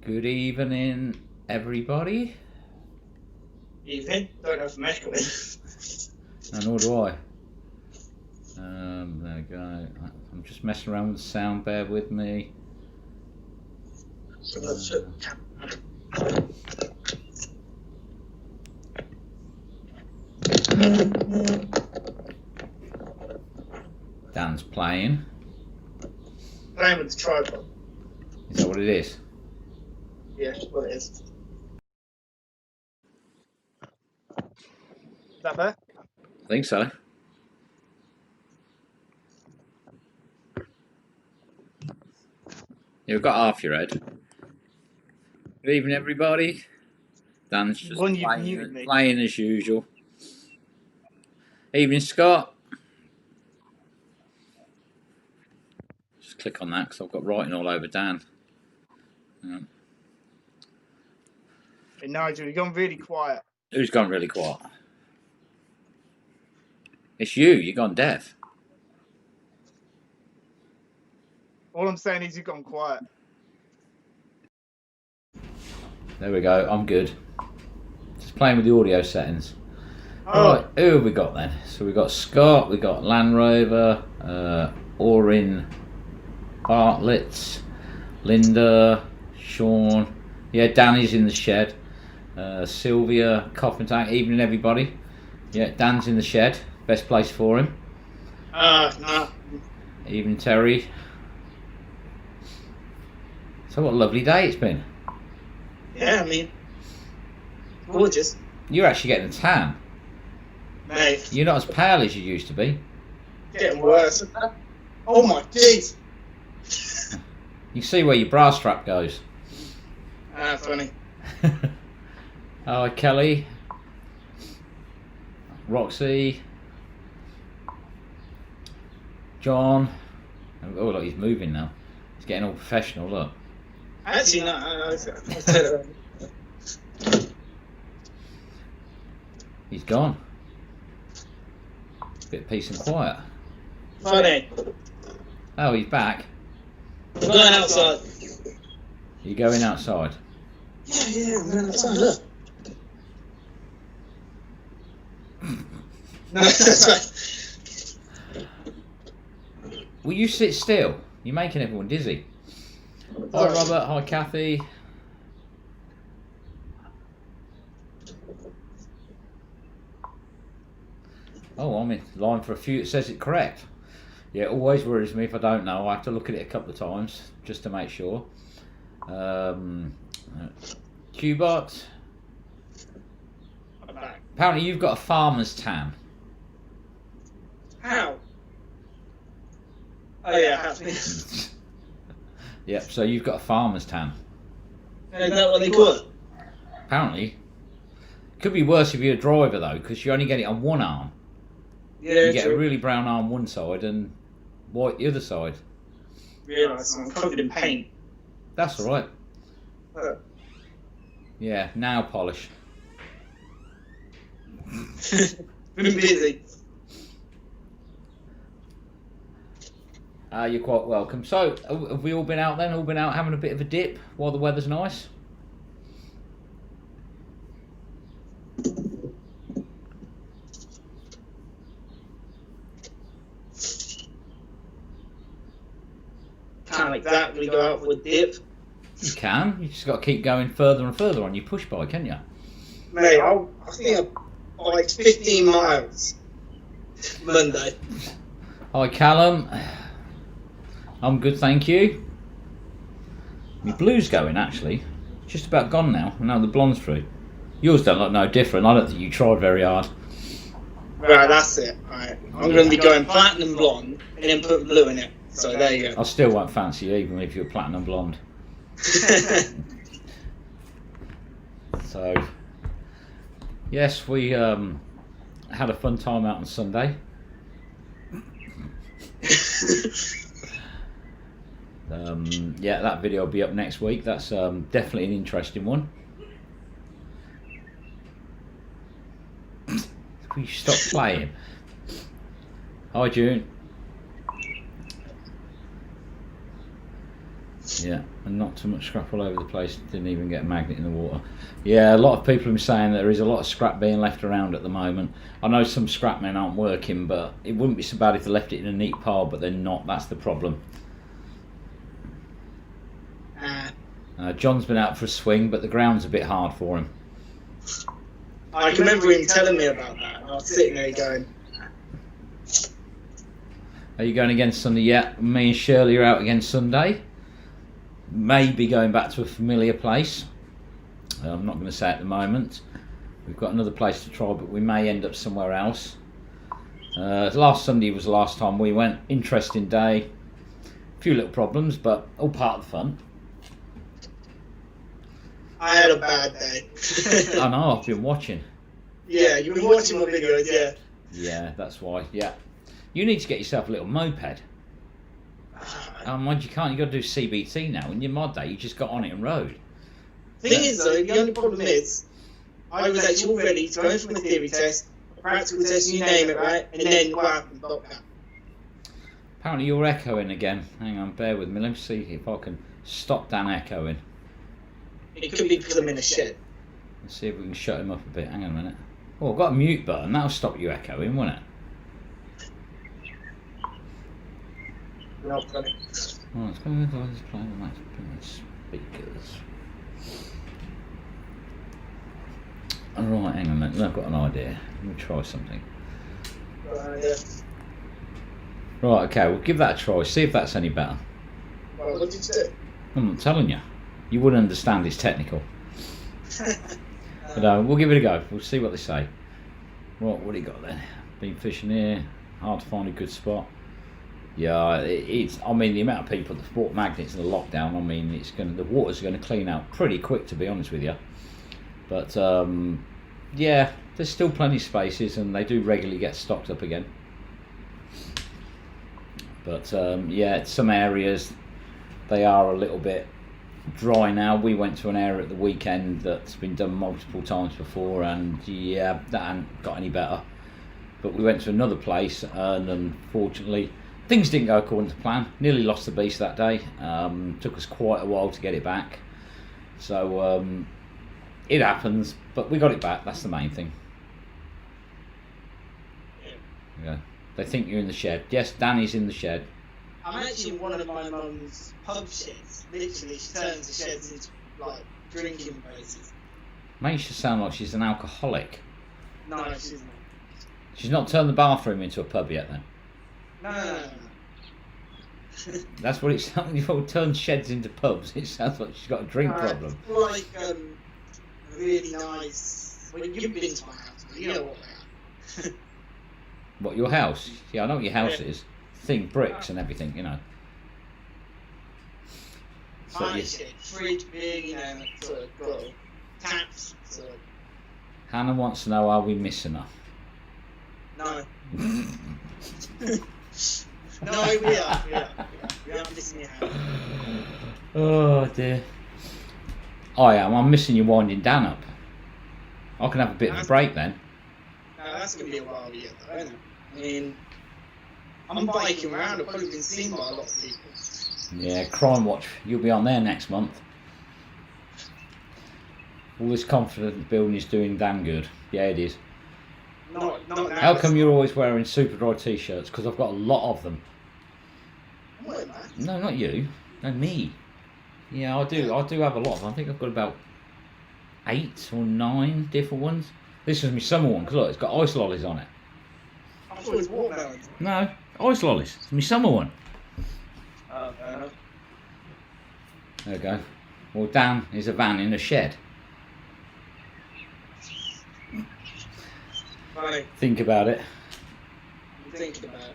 Good evening, everybody. Evening. Don't know if I'm echoing. And nor do I. There we go. I'm just messing around with the sound. Bear with me. Dan's playing. Playing with the tripod. Is that what it is? Yeah, what it is. Is that better? I think so. You've got half your head. Good evening, everybody. Dan's just playing as usual. Evening, Scott. Just click on that because I've got writing all over Dan. Hey, Nigel, you've gone really quiet. Who's gone really quiet? It's you. You've gone deaf. All I'm saying is you've gone quiet. There we go. I'm good. Just playing with the audio settings. Oh. Right, who have we got then? So we've got Scott, we've got Land Rover, Orin Bartlett, Linda, Sean. Yeah, Danny's in the shed. Sylvia, Coffin Tank. Evening, everybody. Yeah, Dan's in the shed. Best place for him. No. Evening, Terry. So what a lovely day it's been. Yeah, I mean, gorgeous. You're actually getting a tan. Mate. You're not as pale as you used to be. Getting worse. Oh my jeez. You can see where your bra strap goes. Funny. Hi, Kelly. Roxy. John. Oh, look, he's moving now. He's getting all professional, look. Actually, no. He's gone. Bit of peace and quiet. Funny. Oh, he's back. I'm going outside. Are you going outside? Yeah, I'm going outside, look. No, that's right. Will you sit still? You're making everyone dizzy. Hi, Robert. Hi, Kathy. Oh, I'm in line for a few. It says it correct. Yeah, it always worries me if I don't know. I have to look at it a couple of times just to make sure. Qbot. Apparently you've got a farmer's tan. How? Oh yeah, I have. Yep, so you've got a farmer's tan. Is that what they call it? Apparently. Could be worse if you're a driver though, because you only get it on one arm. Yeah, you get a really brown arm one side and white the other side. Realise I'm covered in paint. That's alright. Yeah, nail polish. Been busy. You're quite welcome. So, have we all been out then? All been out having a bit of a dip while the weather's nice? Can't exactly go out for a dip. You can. You just got to keep going further and further on your push bike, can you? Mate, I think I like 15 miles Monday. Hi, Callum. I'm good, thank you. My blue's going, actually. Just about gone now. Now the blonde's through. Yours don't look no different. I don't think you tried very hard. Right, that's it. Right. I'm going to be going platinum blonde and then put blue in it. So there you go. I still won't fancy you, even if you're platinum blonde. So, yes, we had a fun time out on Sunday. Yeah, that video will be up next week. That's definitely an interesting one. Will you stop playing? Hi, June. Yeah, and not too much scrap all over the place. Didn't even get a magnet in the water. Yeah, a lot of people have been saying that there is a lot of scrap being left around at the moment. I know some scrap men aren't working, but it wouldn't be so bad if they left it in a neat pile, but they're not. That's the problem. John's been out for a swing, but the ground's a bit hard for him. I can remember him telling me about that. I was sitting there going, Are you going again Sunday? Yeah, me and Shirley are out again Sunday. Maybe going back to a familiar place. I'm not going to say at the moment. We've got another place to try, but we may end up somewhere else. Last Sunday was the last time we went. Interesting day. A few little problems, but all part of the fun. I had a bad day. I know, I've been watching. Yeah, you've been watching my videos, yeah. Yeah, that's why, yeah. You need to get yourself a little moped. Mind you can't, you've got to do CBT now. In your mod day, you just got on it and rode. Thing is though, the only problem is, I was actually all ready to go for the theory test, practical test, you name it, right? And then what happened? Lockdown. Apparently you're echoing again. Hang on, bear with me. Let me see if I can stop Dan echoing. It could be because I'm in a shed. Let's see if we can shut him up a bit. Hang on a minute. Oh, I've got a mute button. That'll stop you echoing, won't it? No, got it. Oh, it's going to go to play the next speakers. Alright, hang on a minute. I've got an idea. Let me try something. Right, okay, we'll give that a try. See if that's any better. Well, what did you do? I'm not telling you. You wouldn't understand, it's technical. But we'll give it a go. We'll see what they say. Right, what do you got then? Been fishing here. Hard to find a good spot. Yeah, it's. I mean, the amount of people that bought magnets in the lockdown. I mean, the water's going to clean out pretty quick, to be honest with you. But yeah, there's still plenty of spaces, and they do regularly get stocked up again. But yeah, some areas they are a little bit dry now. We went to an area at the weekend that's been done multiple times before, and yeah, that hasn't got any better. But we went to another place, and unfortunately things didn't go according to plan. Nearly lost the beast that day. Took us quite a while to get it back, so it happens, but we got it back. That's the main thing. Yeah. They think you're in the shed. Yes, Danny's in the shed. I'm actually in one of my mum's pub sheds. Literally, she turns the sheds into like drinking places. Makes you sound like she's an alcoholic. No, she's not. She's not turned the bathroom into a pub yet, then? No. That's what it sounds like. You've turned sheds into pubs. It sounds like she's got a drink problem. Like really nice. Well, you've been to my house, but you know what they are. What, your house? Yeah, I know what your house is. Thin bricks and everything, you know. So fridge, big, you know, sort of got taps. Sort of. Hannah wants to know, are we missing her? No. No, we are. We are missing your house. Oh dear. I am. I'm missing you winding Dan up. I can have a bit of a break then. No, that's going to be a while yet, though, isn't it? I mean, I'm biking around. I've probably been seen by a lot of people. Yeah, Crime Watch. You'll be on there next month. All this confidence building is doing damn good. Yeah, it is. Not now. How come you're always wearing super dry t-shirts? Because I've got a lot of them. What, man? No, not you. No, me. Yeah, I do. I do have a lot of them. I think I've got about 8 or 9 different ones. This is my summer one because look, it's got ice lollies on it. I thought it was watermelons. No, ice lollies. It's my summer one. Oh, fair enough. There we go. Well, Dan is a van in a shed. Right. Think about it. I'm thinking about it.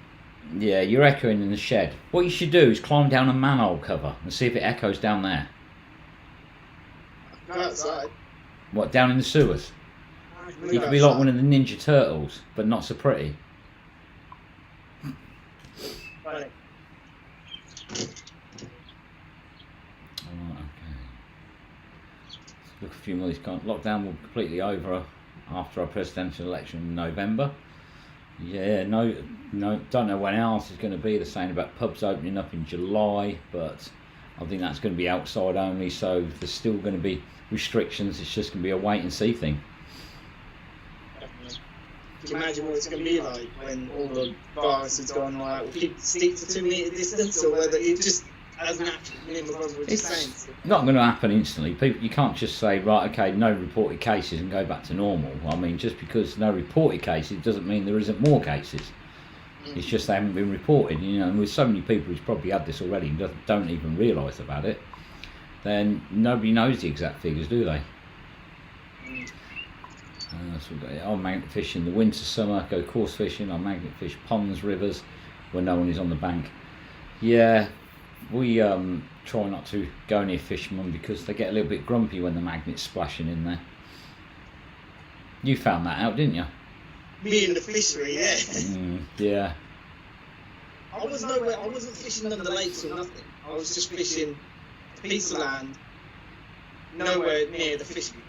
Yeah, you're echoing in the shed. What you should do is climb down a manhole cover and see if it echoes down there. Go outside. What, down in the sewers? You could be like one of the Ninja Turtles, but not so pretty. Right. Alright, okay. Look, a few more of these lockdown will completely over after our presidential election in November. Yeah, no, don't know when else is going to be. They're saying about pubs opening up in July, but I think that's going to be outside only, so there's still going to be restrictions. It's just going to be a wait and see thing. Definitely. Can you imagine what it's going to be like when all the virus has gone like, will people stick to 2 metre distance, or whether it just as natural? It's not going to happen instantly. People, you can't just say, right, okay, no reported cases and go back to normal. I mean, just because no reported cases doesn't mean there isn't more cases. It's just they haven't been reported, you know. And with so many people who's probably had this already and don't even realise about it, then nobody knows the exact figures, do they? So we've got our magnet fish in the winter, summer, go course fishing, our magnet fish ponds, rivers, where no one is on the bank. Yeah, we try not to go near fishermen because they get a little bit grumpy when the magnet's splashing in there. You found that out, didn't you? Me in the fishery, yeah. Yeah. I wasn't fishing on the lakes or nothing. I was just fishing a piece of land, nowhere near the fishery.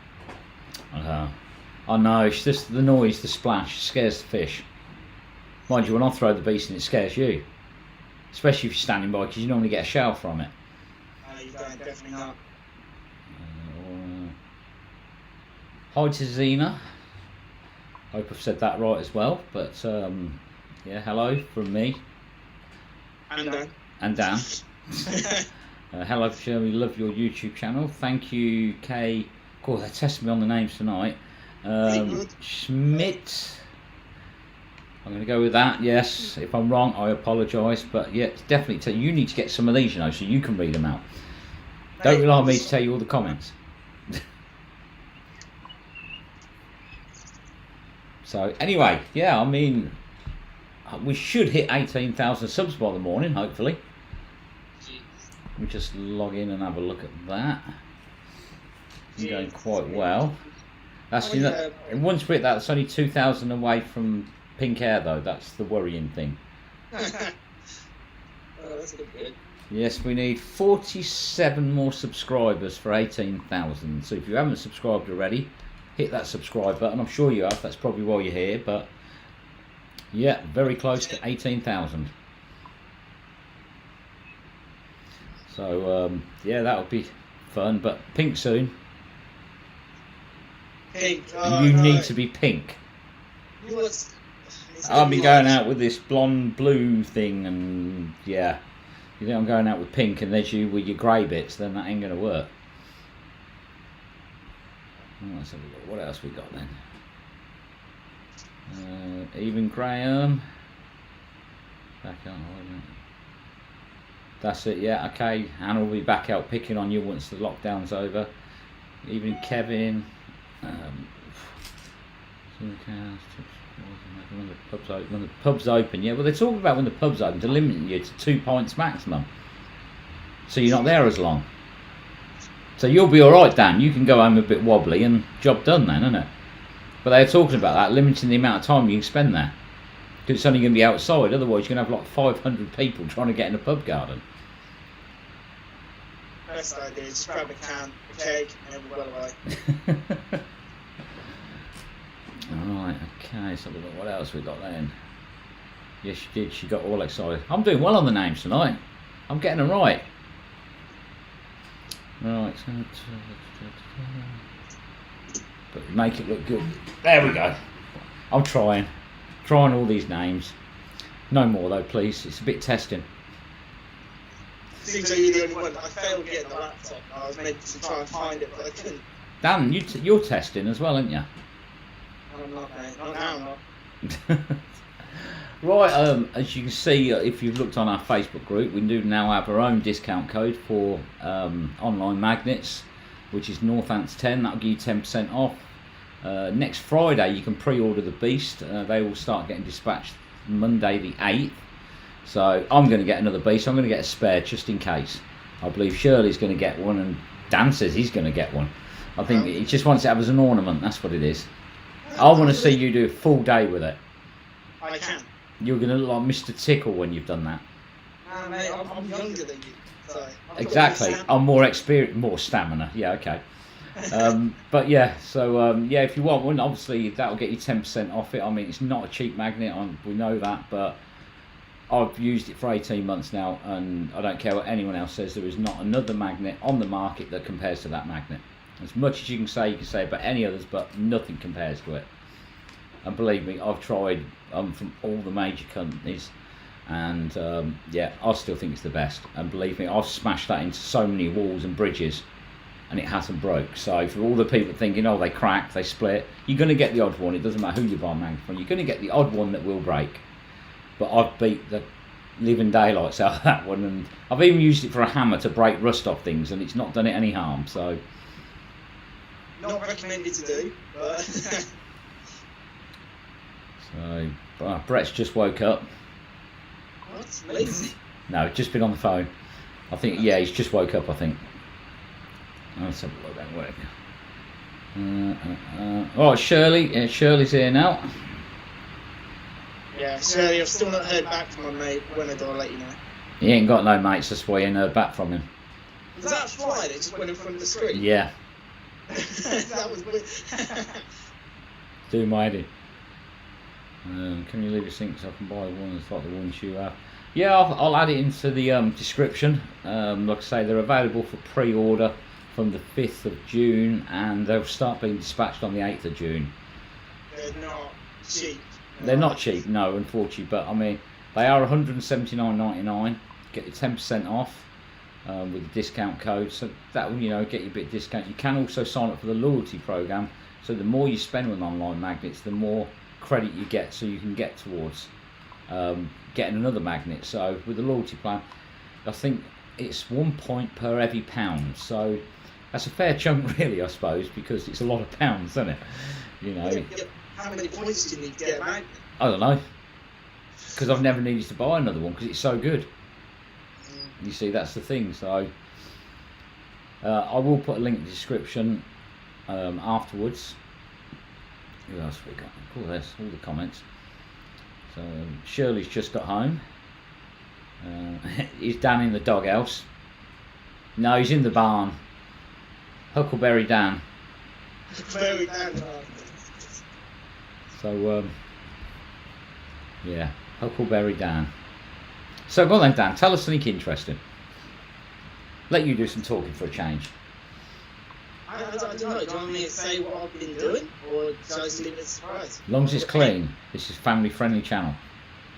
I know, it's just the noise, the splash, scares the fish. Mind you, when I throw the beast in, it scares you. Especially if you're standing by, because you normally get a shout from it. You don't, definitely not. Hi to Zena. Hope I've said that right as well. But yeah, hello from me. And Dan. And Dan. Hello, Shirley. Love your YouTube channel. Thank you, Kay. God, they're testing me on the names tonight. Schmidt. I'm going to go with that. Yes, if I'm wrong, I apologise. But yeah, definitely. You need to get some of these, you know, so you can read them out. Don't rely on me to tell you all the comments. So anyway, yeah, I mean, we should hit 18,000 subs by the morning, hopefully. Let me just log in and have a look at that. It's going quite well. That's in one split. That's only 2,000 away from pink hair, though. That's the worrying thing. That's good. Yes, we need 47 more subscribers for 18,000. So if you haven't subscribed already, hit that subscribe button. I'm sure you have. That's probably why you're here. But yeah, very close to 18,000. So yeah, that would be fun. But pink soon. Pink. You need to be pink. I've been going out with this blonde blue thing, and yeah, you think I'm going out with pink, and there's you with your grey bits, then that ain't gonna work. Let's have a look. What else we got then? Even Graham. Back on, isn't it? That's it. Yeah. Okay. Hannah will be back out picking on you once the lockdown's over. Even Kevin. When the pub's open, yeah. Well, they're talking about when the pub's open to limit you to 2 pints maximum, so you're not there as long. So you'll be all right, Dan. You can go home a bit wobbly and job done then, isn't it? But they're talking about that, limiting the amount of time you can spend there, because it's only going to be outside. Otherwise, you're going to have like 500 people trying to get in a pub garden. Best idea: just grab a can, a cake, and we'll go away. Alright, okay, so what else we got then? Yes, she did, she got all excited. I'm doing well on the names tonight. I'm getting them right. Right, but make it look good. There we go. I'm trying all these names. No more though, please. It's a bit testing. Seems like you're the only one. I failed getting the laptop. I was meant to try and find it, but I couldn't. Dan, you're testing as well, aren't you? I'm not, mate. Not now, I'm not. Right, as you can see, if you've looked on our Facebook group, we do now have our own discount code for online magnets, which is Northants10. That'll give you 10% off. Next Friday, you can pre-order the beast. They will start getting dispatched Monday the 8th. So I'm going to get another beast. I'm going to get a spare just in case. I believe Shirley's going to get one, and Dan says he's going to get one. I think he just wants it to have as an ornament. That's what it is. I want to see you do a full day with it. I can. You're going to look like Mr. Tickle when you've done that. Mate, I'm younger than you. So exactly. I'm more experienced, more stamina. Yeah, okay. But yeah, so yeah, if you want one, obviously that'll get you 10% off it. I mean, it's not a cheap magnet, we know that, but I've used it for 18 months now, and I don't care what anyone else says. There is not another magnet on the market that compares to that magnet. As much as you can say about any others, but nothing compares to it. And believe me, I've tried from all the major companies, and yeah, I still think it's the best. And believe me, I've smashed that into so many walls and bridges, and it hasn't broke. So for all the people thinking, oh, they crack, they split, you're going to get the odd one. It doesn't matter who you buy a magnet from. You're going to get the odd one that will break. But I've beat the living daylights out of that one, and I've even used it for a hammer to break rust off things, and it's not done it any harm. So not recommended to do, but so Brett's just woke up. What? Lazy? No, just been on the phone. I think, yeah, he's just woke up, I think. Let's have a look at work. Oh, Shirley. Yeah, Shirley's here now. Yeah, Shirley, I've still not heard back from my mate. When I do, I'll let you know. He ain't got no mates, that's why you ain't heard back from him. Was that a fly that just went in front of the screen? Yeah. That was weird. Do my head in. Can you leave a sync so I can buy one that's like the ones you have? Yeah, I'll add it into the description. Like I say, they're available for pre-order from the 5th of June, and they'll start being dispatched on the 8th of June. They're not cheap. They're not cheap, no, unfortunately, but I mean, they are $179.99. Get your 10% off with the discount code, so that will, you know, get you a bit of discount. You can also sign up for the loyalty program, so the more you spend on online magnets, the more credit you get, so you can get towards getting another magnet. So with the loyalty plan, I think it's 1 point per every pound, so that's a fair chunk really, I suppose, because it's a lot of pounds, isn't it? You know. Yeah, how many points do you need to get a magnet? I don't know, because I've never needed to buy another one because it's so good. You see, that's the thing. So I will put a link in the description afterwards. Who else we got? All this, all the comments. So Shirley's just got home. He's down in the doghouse. No, he's in the barn. Huckleberry Dan. Huckleberry Dan. So yeah, Huckleberry Dan. So go on then, Dan. Tell us something interesting. Let you do some talking for a change. I don't know. Do you want me to say what I've been doing, or should I just leave it a surprise? As long as it's clean. This is family-friendly channel.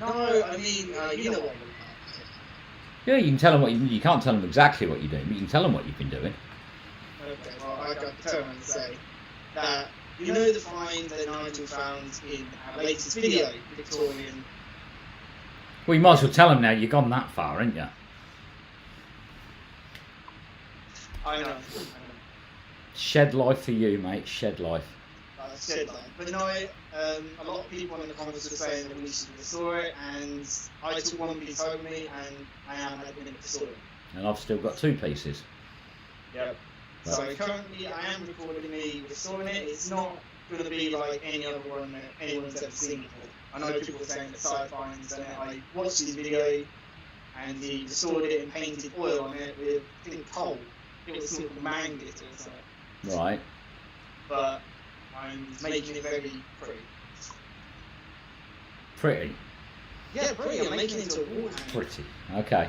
No, I mean, you know what. Yeah, you can tell them what you can't tell them exactly what you're doing, but you can tell them what you've been doing. Okay, well, I got to tell them and say that you know the find that Nigel found in our latest video, Victorian. Well, you might as well tell them now. You've gone that far, ain't you? I know. Shed life for you, mate. Shed life. Shed life. But no, a lot of people in the comments were saying that we should restore it, and I took one piece home with me, and I am at the minute restoring it. And I've still got 2 pieces. Yep. So currently I am recording me restoring it. It's not going to be like any other one that anyone's ever seen before. I know people are saying that sci-fi and done it. I watched his video and he restored it and painted oil on it with, I think, coal. It was something called man glitter or something. Right. But I'm making it very pretty. Pretty? Yeah, pretty. I'm making it into a wall hanger. Pretty. Okay.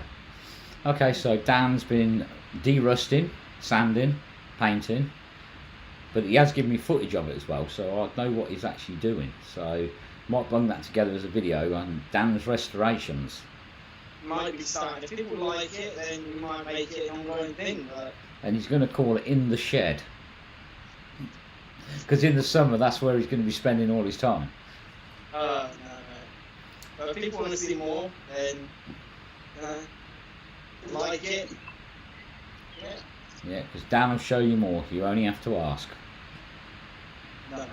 Okay, so Dan's been de-rusting, sanding, painting, but he has given me footage of it as well, so I know what he's actually doing. So might bung that together as a video on Dan's restorations. Might be starting. If people like it, then we might make it an ongoing thing. But and he's going to call it In the Shed, because in the summer that's where he's going to be spending all his time. No. But if people want to see more, then like it. Yeah. Yeah, because Dan will show you more. You only have to ask. No.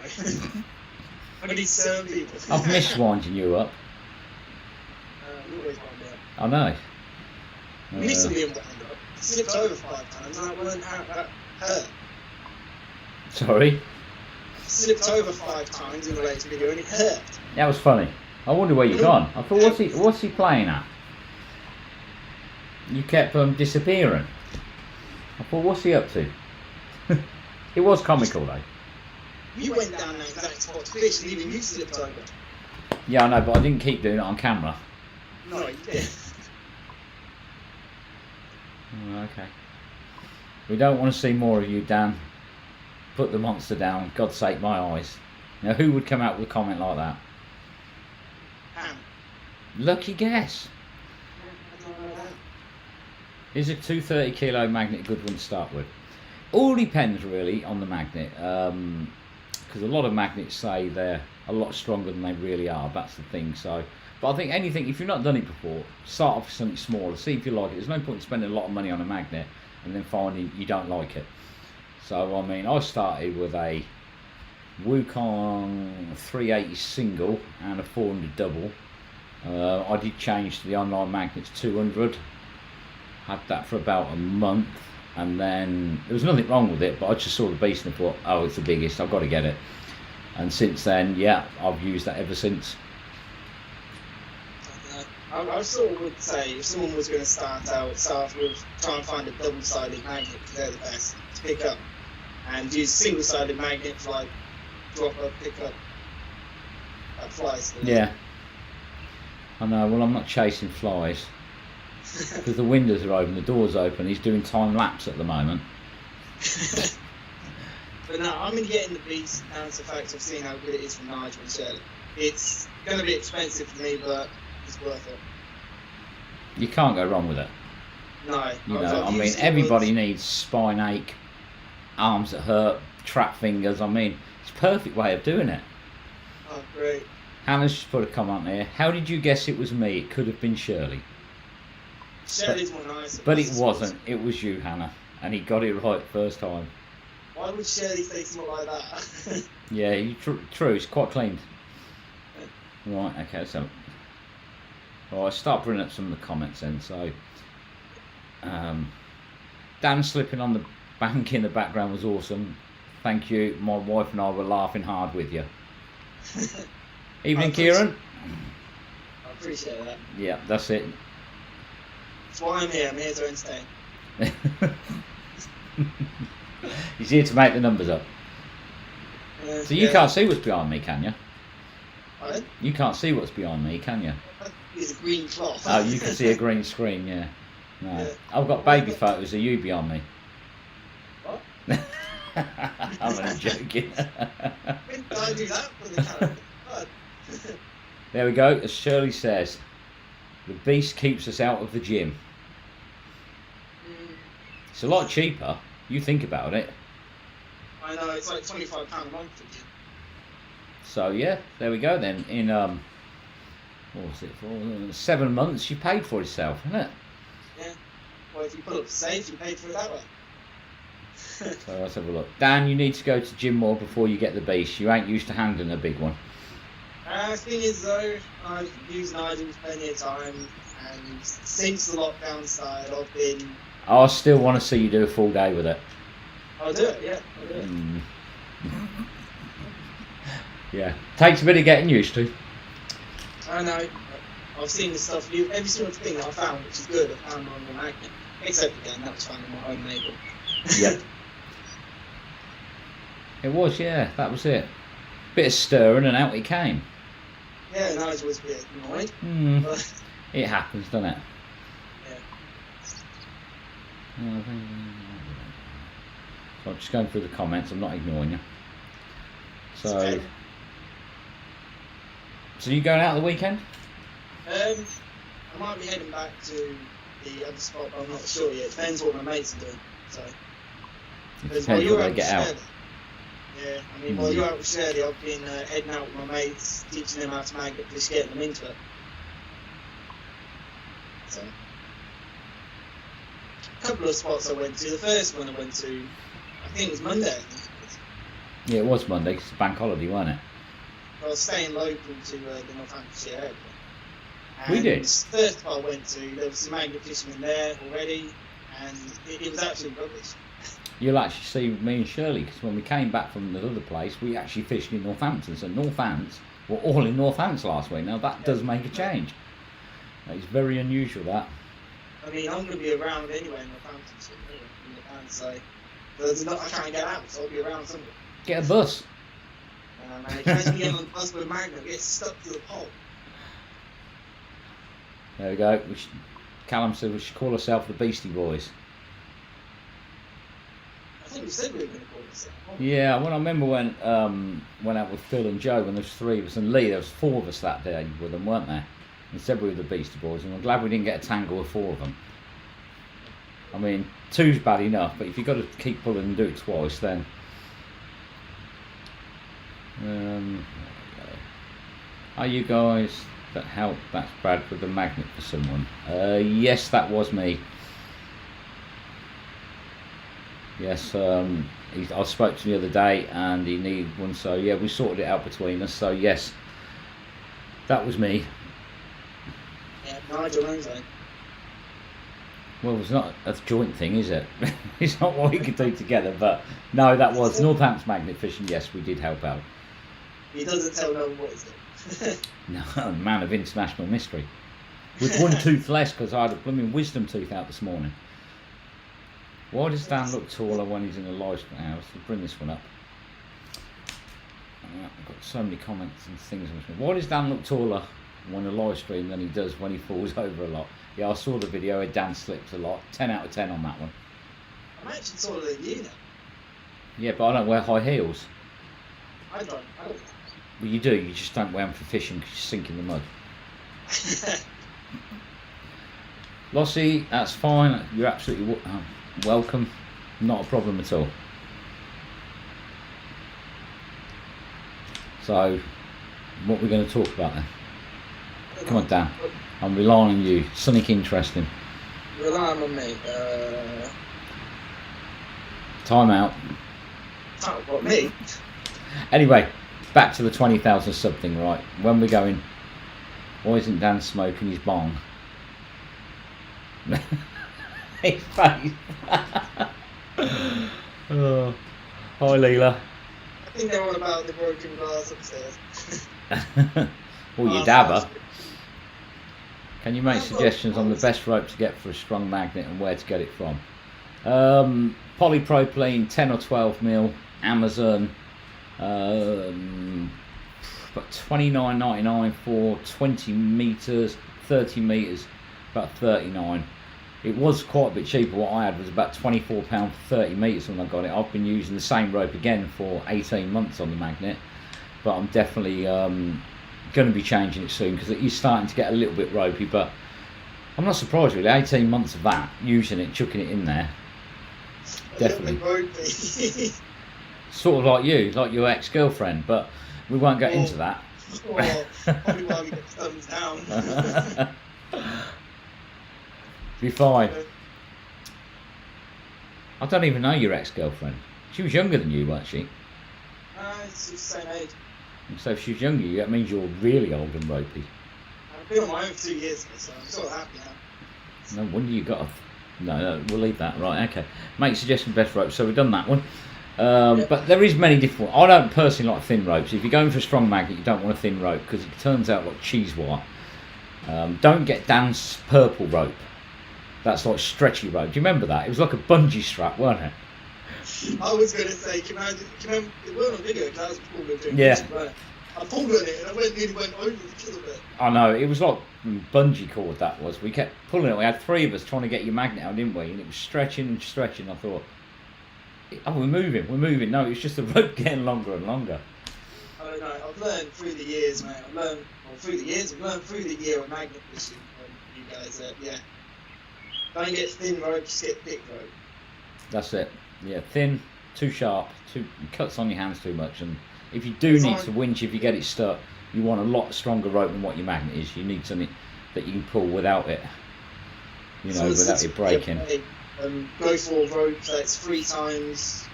Only certain people. I've missed winding you up. You always wind up. I know. Recently, wound up. Slipped over 5 times, and I wasn't out that hurt. Sorry? Slipped over 5 times in the latest video, and it hurt. That was funny. I wonder where you've gone. I thought, what's he playing at? You kept disappearing. I thought, what's he up to? It was comical though. You went down that exact spot to fish, leaving you slipped over. Yeah, I know, but I didn't keep doing it on camera. No, you did. Oh, okay. We don't want to see more of you, Dan. Put the monster down. God's sake, my eyes. Now, who would come out with a comment like that? Ham. Lucky guess. I don't know that. Is a 230 kilo magnet a good one to start with? All depends really on the magnet, because a lot of magnets say they're a lot stronger than they really are. That's the thing. So, but I think anything, if you've not done it before, start off with something smaller, see if you like it. There's no point in spending a lot of money on a magnet and then finding you don't like it. So I mean, I started with a Wukong 380 single and a 400 double. I did change to the online magnets 200. Had that for about a month, and then there was nothing wrong with it, but I just saw the beast and thought, oh, it's the biggest, I've got to get it. And since then, yeah, I've used that ever since. I sort of would say if someone was going to start with try and find a double-sided magnet, because they're the best to pick up, and use single-sided magnets like drop up, pick up, that flies. Yeah. I know, well, I'm not chasing flies. Because the windows are open, the door's open, he's doing time lapse at the moment. But no, I'm going to get in the beast down to the fact of seeing how good it is from Nigel and Shirley. It's going to be expensive for me, but it's worth it. You can't go wrong with it. No. You know, I mean, everybody needs spine ache, arms that hurt, trap fingers. I mean, it's a perfect way of doing it. Oh, great. Hannah's just put a comment there. How did you guess it was me? It could have been Shirley. Shirley's more nice. But it wasn't. It was you, Hannah. And he got it right first time. Why would Shirley say something like that? Yeah, true. It's quite clean. Right, okay, so... Well, I'll start bringing up some of the comments then. So... Dan slipping on the bank in the background was awesome. Thank you. My wife and I were laughing hard with you. Evening, Kieran. I appreciate that. Yeah, that's it. That's why I'm here. I'm here to entertain. He's here to make the numbers up. So you can't see what's behind me, can you? Pardon? You can't see what's behind me, can you? It's a green cloth. Oh, you can see a green screen, yeah. No. Yeah. I've got baby photos of you behind me. What? I'm only joking. When did I do that for the camera? God. There we go, as Shirley says, the beast keeps us out of the gym. It's a lot cheaper. You think about it. I know, it's like £25 a month for you. So yeah, there we go then. In what was it for? 7 months you paid for yourself, isn't it? Yeah. Well, if you put up safe, you paid for it that way. So let's have a look. Dan, you need to go to gym more before you get the beast. You ain't used to handling a big one. The thing is though, I've used Nigel's plenty of time, and since the lockdown started, I've been... I still want to see you do a full day with it. I'll do it, yeah. I'll do it. Yeah, takes a bit of getting used to. I know. I've seen the stuff, every single thing that I found, which is good, I found on the magnet. Except again, that was found on my own label. Yep. It was, yeah, that was it. Bit of stirring and out it came. Yeah, Nigel was a bit annoyed. But... It happens, doesn't it? Yeah. So I'm just going through the comments, I'm not ignoring you. So, Okay. So you going out the weekend? I might be heading back to the other spot, but I'm not sure yet. Depends what my mates are doing. So, It depends whether they get out. Shirley, yeah, I mean, while you're out with Shirley, I've been heading out with my mates, teaching them how to magnet fish, getting them into it. So, a couple of spots I went to. The first one I went to, I think it was Monday. I think it was. Yeah, it was Monday, 'cause it's a bank holiday, wasn't it? I was staying local to the Northamptonshire area. We did. The first spot I went to, there was some magnet fishermen there already, and it was actually rubbish. You'll actually see me and Shirley, because when we came back from the other place, we actually fished in Northampton. So Northants were all in Northants last week. Now that does make a change. It's very unusual, that. I mean, I'm going to be around anyway in Northamptonshire, in the van, so I can't get out, so I'll be around somewhere. Get a bus. Man, you can't get on the bus with a magnet, get stuck to the pole. There we go. Callum said we should call ourselves the Beastie Boys. I think we said we were going to call this. Yeah, well, I remember when went out with Phil and Joe when there was 3 of us, and Lee, there was 4 of us that day with them, weren't there? And said we were the Beastie Boys, and I'm glad we didn't get a tangle with 4 of them. I mean, 2's bad enough, but if you've got to keep pulling and do it twice, then... Are you guys that helped? That's Brad with the magnet for someone. Yes, that was me. Yes, I spoke to him the other day and he needed one, so yeah, we sorted it out between us. So yes, that was me. Yeah, Nigel knows that. Well, it's not a joint thing, is it? It's not what we could do together, but no, that was Northampton Magnet Fishing. Yes, we did help out. He doesn't tell no one what he's doing. No, man of international mystery. With 1 tooth less because I had a blooming wisdom tooth out this morning. Why does Dan look taller when he's in a live stream? Let's bring this one up. I've got so many comments and things. Why does Dan look taller when a live stream than he does when he falls over a lot? Yeah, I saw the video where Dan slipped a lot. 10 out of 10 on that one. I'm actually taller than you now. Yeah, but I don't wear high heels. I don't. Well, you do. You just don't wear them for fishing because you sink in the mud. Lossie, that's fine. You're absolutely welcome. Not a problem at all. So, what we're going to talk about then? Come on, Dan. I'm relying on you. Something interesting. Relying on me. Time out. Oh, what, me? Anyway, back to the 20,000 sub thing, right? When we're going, why isn't Dan smoking his bong? His face. Oh. Hi, Leela. I think they're all about the broken glass upstairs. Or your dabber. Can you make suggestions on the best rope to get for a strong magnet and where to get it from? Polypropylene, 10 or 12 mil, Amazon, but $29.99 for 20 meters, 30 meters, about 39. It was quite a bit cheaper. What I had was about £24 for 30 meters when I got it. I've been using the same rope again for 18 months on the magnet, but I'm definitely going to be changing it soon because it is starting to get a little bit ropey. But I'm not surprised really. 18 months of that, using it, chucking it in there, definitely. Sort of like you, like your ex-girlfriend, but we won't get into that. Well, probably why we get thumbs down. Be fine. I don't even know your ex-girlfriend. She was younger than you, wasn't she? It's the same age. So if she's younger, that means you're really old and ropey. I've been on my own for 2 years, so I'm sort of happy now. No wonder you got a... No, we'll leave that. Right, okay. Make suggestion best rope. So we've done that one. But there is many different... I don't personally like thin ropes. If you're going for a strong magnet, you don't want a thin rope because it turns out like cheese wire. Don't get Dan's purple rope. That's like stretchy rope. Do you remember that? It was like a bungee strap, wasn't it? I was going to say, can you remember, it weren't on video because I was before we were doing yeah. this, but I pulled on it and I nearly went over the killer bit. I know, it was like bungee cord that was. We kept pulling it. We had 3 of us trying to get your magnet out, didn't we? And it was stretching and stretching. I thought, oh, we're moving. No, it was just the rope getting longer and longer. I don't know, I've learned through the years, mate. I've learned through the year of magnet fishing from you guys that, yeah. Don't get thin rope, just get thick rope. That's it. Yeah, thin, too sharp, cuts on your hands too much. And if you do need to winch, if you get it stuck, you want a lot stronger rope than what your magnet is. You need something that you can pull without it, without it breaking. Go for rope that's 3 times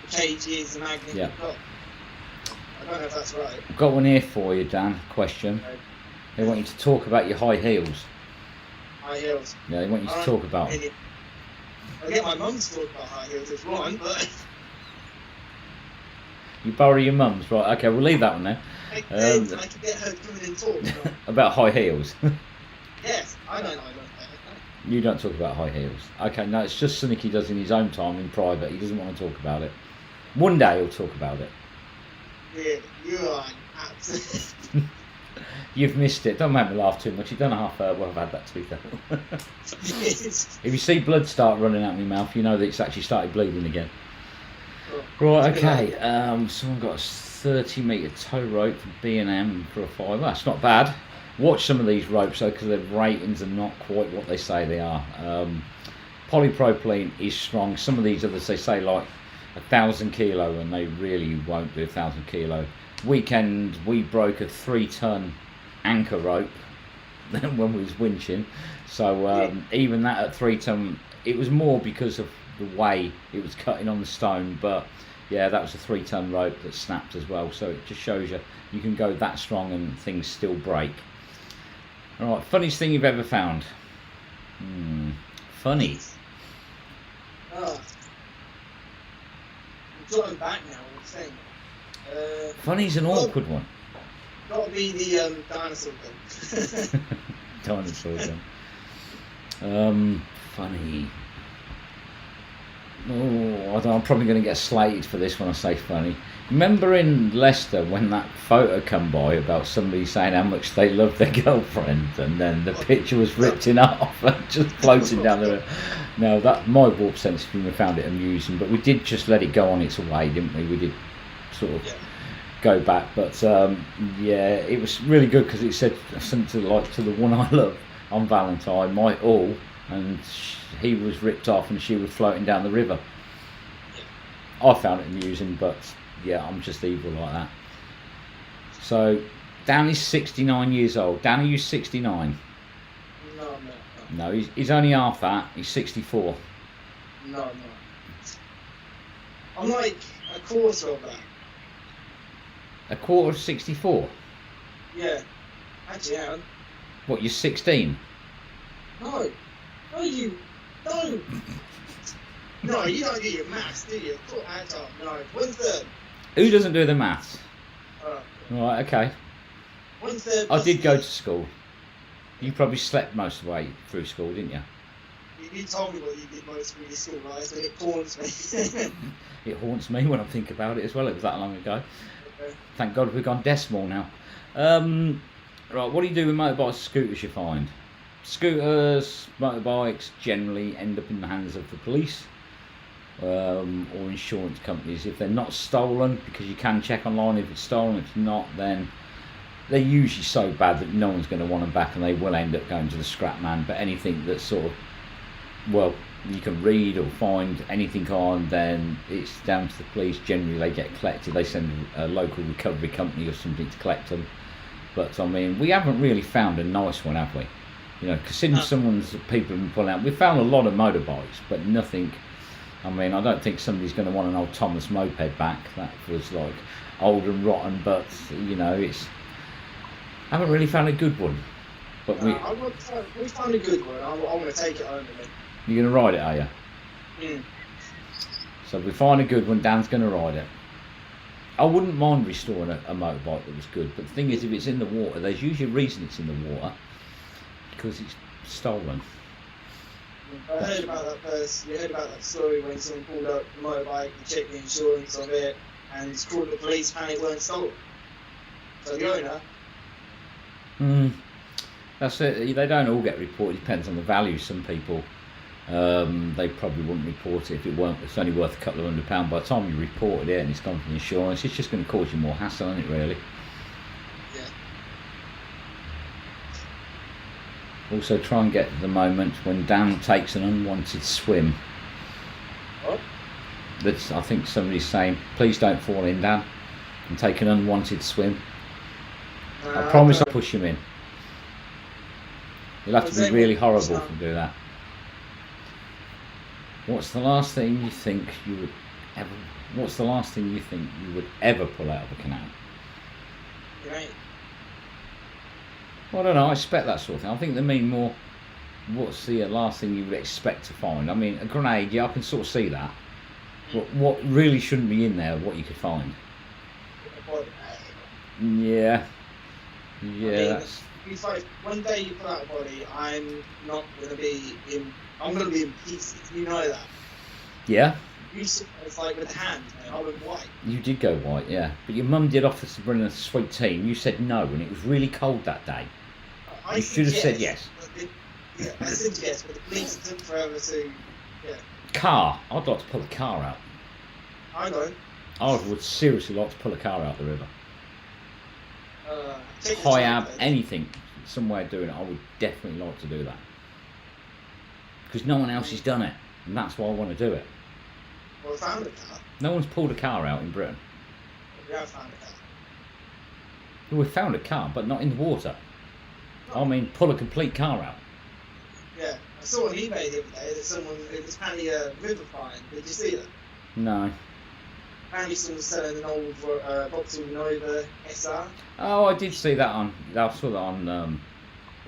the kg the magnet. Yeah. I don't know if that's right. I've got one here for you, Dan. Question. Okay. They want you to talk about your high heels. High heels. Yeah, they want you to talk about them. I'll get my mum to talk about high heels if you want, but... You borrow your mum's, right? Okay, we'll leave that one then. I can get her to come in and talk. About high heels? Yes, I don't know. You don't talk about high heels. Okay, no, it's just something he does in his own time in private. He doesn't want to talk about it. One day he'll talk about it. Yeah, you are absolutely... You've missed it. Don't make me laugh too much. You've done half well, I've had that to be fair. If you see blood start running out of my mouth, you know that it's actually started bleeding again. Right, okay. Someone got a 30-metre tow rope for B&M for a £5. That's not bad. Watch some of these ropes though, because their ratings are not quite what they say they are. Polypropylene is strong. Some of these others, they say like 1,000 kilo, and they really won't do 1,000 kilo. Weekend, we broke a 3-ton anchor rope when we was winching. So even that at 3 ton, it was more because of the way it was cutting on the stone. But yeah, that was a 3-ton rope that snapped as well. So it just shows you can go that strong and things still break. All right, funniest thing you've ever found? Funny. I'm drawing back now. What I'm saying. Funny's an awkward one. Got to be the dinosaur thing. Dinosaur gun. Funny. Oh, I'm probably going to get slated for this when I say funny. Remember in Leicester when that photo come by about somebody saying how much they love their girlfriend, and then the picture was ripped in half and just floating down the river? No, that my warped sense of humour found it amusing, but we did just let it go on its way, didn't we? We did sort of go back, but yeah, it was really good because it said something to the one I love on Valentine, my all, and he was ripped off and she was floating down the river. I found it amusing, but yeah, I'm just evil like that. So Dan is 69 years old. Dan, are you 69? No, he's only half that. He's 64. No. I'm like a quarter of that. A quarter of 64? Yeah. Actually, I am. What, you're 16? No, you don't. No, you don't do your maths, do you? Add up. No, 1/3. Who doesn't do the maths? Okay. Right, okay. 1/3. I did go to school. You probably slept most of the way through school, didn't you? You told me what you did most of your school life, and it haunts me. It haunts me when I think about it as well. It was that long ago. Okay. Thank God we've gone decimal now. Right, what do you do with motorbikes, scooters you find? Scooters, motorbikes generally end up in the hands of the police or insurance companies if they're not stolen, because you can check online if it's stolen. If it's not, then they're usually so bad that no one's going to want them back, and they will end up going to the scrap man. But anything that's sort of, well, you can read or find anything on, then it's down to the police. Generally they get collected. They send a local recovery company or something to collect them. But I mean, we haven't really found a nice one, have we? You know, considering people have been pulling out. We found a lot of motorbikes, but nothing. I mean, I don't think somebody's going to want an old Thomas moped back. That was like old and rotten, but you know, I haven't really found a good one. But we found a good one. I want to take it home with me. You're going to ride it, are you? Mm. So if we find a good one, Dan's going to ride it. I wouldn't mind restoring a motorbike that was good, but the thing is, if it's in the water, there's usually a reason it's in the water, because it's stolen. I heard about that first. You heard about that story when someone pulled up the motorbike and checked the insurance of it, and called the police and it weren't stolen. So the owner. That's it. They don't all get reported. It depends on the value. Some people, they probably wouldn't report it if it's only worth a couple of £100. By the time you report it and it's gone for the insurance, it's just going to cause you more hassle, isn't it, really? Yeah. Also, try and get the moment when Dan takes an unwanted swim. What? I think somebody's saying, please don't fall in, Dan, and take an unwanted swim. I promise I'll push him in. You'll have to be really horrible to do that. What's the last thing you think you would ever? What's the last thing you think you would ever pull out of a canal? Right. Well, I don't know. I expect that sort of thing. I think they mean more. What's the last thing you would expect to find? I mean, a grenade. Yeah, I can sort of see that. But what really shouldn't be in there? What you could find? Yeah. Yeah. I mean, it's like one day you pull out a body, I'm not going to be in. I'm going to be in pieces. You know that. Yeah. It's like with the hand, man. I went white. You did go white, yeah. But your mum did offer to bring a sweet tea, and you said no, and it was really cold that day. You should have said yes. Yeah, I said yes, but the police took forever to. Yeah. Car. I'd like to pull a car out. I don't. I would seriously like to pull a car out the river. Take the High time, ab, then. anything, some way of doing it, I would definitely like to do that. Because no one else has done it, and that's why I want to do it. Well, I found a car. No one's pulled a car out in Britain. We have found a car. Well, we found a car, but not in the water. I mean, pull a complete car out. Yeah, I saw on eBay the other day that someone, it was apparently a river fine. Did you see that? No. Apparently someone was selling an old Boxing Nova SR. Oh, I did see that on. I saw that on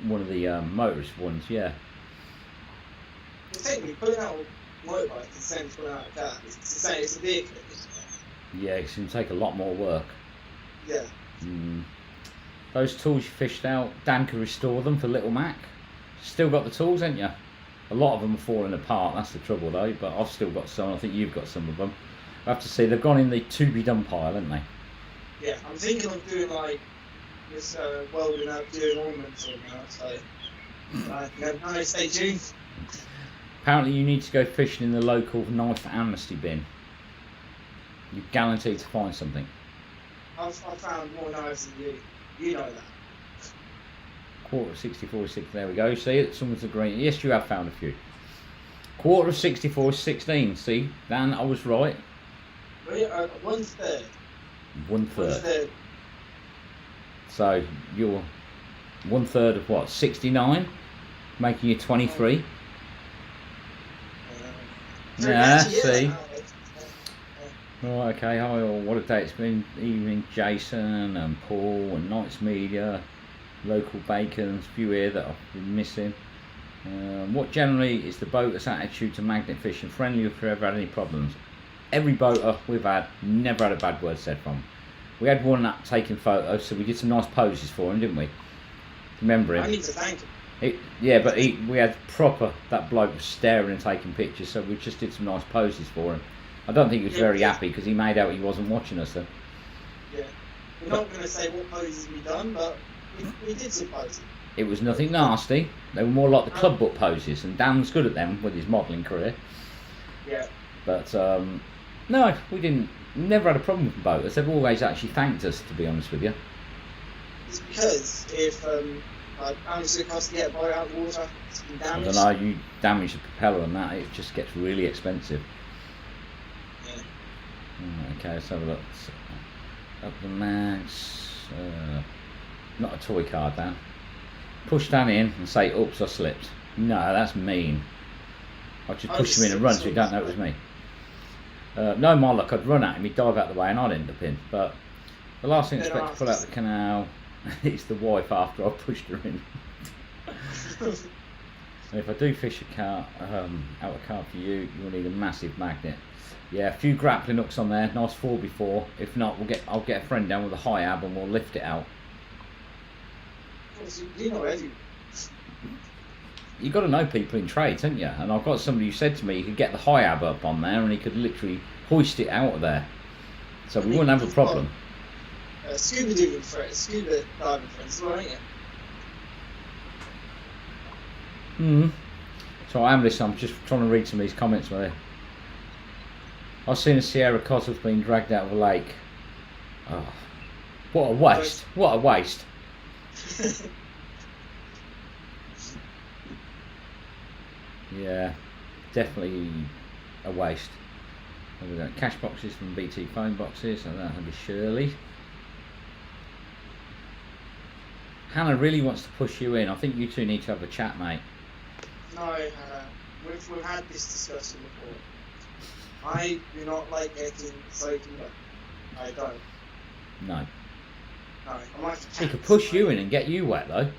one of the motorist ones. Yeah. It's technically pulling out a motorbike is the same as pulling out a car. It's the same. It's a vehicle. Yeah, it's going to take a lot more work. Yeah. Those tools you fished out, Dan can restore them for Little Mac. Still got the tools, ain't you? A lot of them are falling apart. That's the trouble, though. But I've still got some. I think you've got some of them. I have to say they've gone in the to be done pile, haven't they? Yeah, I'm thinking of doing like this welding up, doing ornaments or so. No, stay tuned. Apparently, you need to go fishing in the local knife amnesty bin. You're guaranteed to find something. I've found more knives than you. You know that. Quarter of 64 6. There we go. See it? Someone's agreeing. Yes, you have found a few. Quarter of 64 16. See, Dan, I was right. 1/3. 1/3. 1/3. So you're 1/3 of what? 69, making you 23. Yeah, see. Oh, okay. Hi all. What a day it's been. Evening, Jason and Paul and Knights Media, local bacons, few here that I've been missing. What generally is the boater's attitude to magnet fishing? Friendly if you ever had any problems? Every boater we've had never had a bad word said from. We had one up taking photos, so we did some nice poses for him, didn't we? Remember him? I need to thank him. Yeah, but we had proper, that bloke was staring and taking pictures, so we just did some nice poses for him. I don't think he was very happy because he made out he wasn't watching us then. Yeah. We're not going to say what poses we done, but we did some poses. It was nothing nasty. They were more like the club book poses, and Dan's good at them with his modelling career. Yeah. But no, we didn't. Never had a problem with the boaters. They've always actually thanked us, to be honest with you. It's because if like how much it costs to get a boat out of the water, it's been I damaged. don't know. You damage the propeller and that, it just gets really expensive. Yeah. Okay, let's have a look. Up the max. Not a toy card, Dan. Push Dan in and say, "Oops, I slipped." No, that's mean. I'd just push him in and run so you don't know it was me. No, my luck, I'd run at him, he'd dive out the way and I'd end up in. But the last thing I expect to pull out the canal is the wife after I've pushed her in. And if I do fish a car, out a car for you, you'll need a massive magnet. Yeah, a few grappling hooks on there, nice 4x4. If not, I'll get a friend down with a high ab and we'll lift it out. You know everyone. You've got to know people in trades, haven't you? And I've got somebody who said to me he could get the high ab up on there and he could literally hoist it out of there. So we wouldn't have a problem. Scuba diving friends, well, ain't you? So I am listening, I'm just trying to read some of these comments there. I've seen a Sierra Cosmos being dragged out of a lake. Oh, what a waste. What a waste. Yeah, definitely a waste. And we've got cash boxes from BT phone boxes, and that'll be Shirley. Hannah really wants to push you in. I think you two need to have a chat, mate. No, Hannah. We've had this discussion before. I do not like getting soaking wet. I don't. No. No, I like to He could push you in and get you wet, though.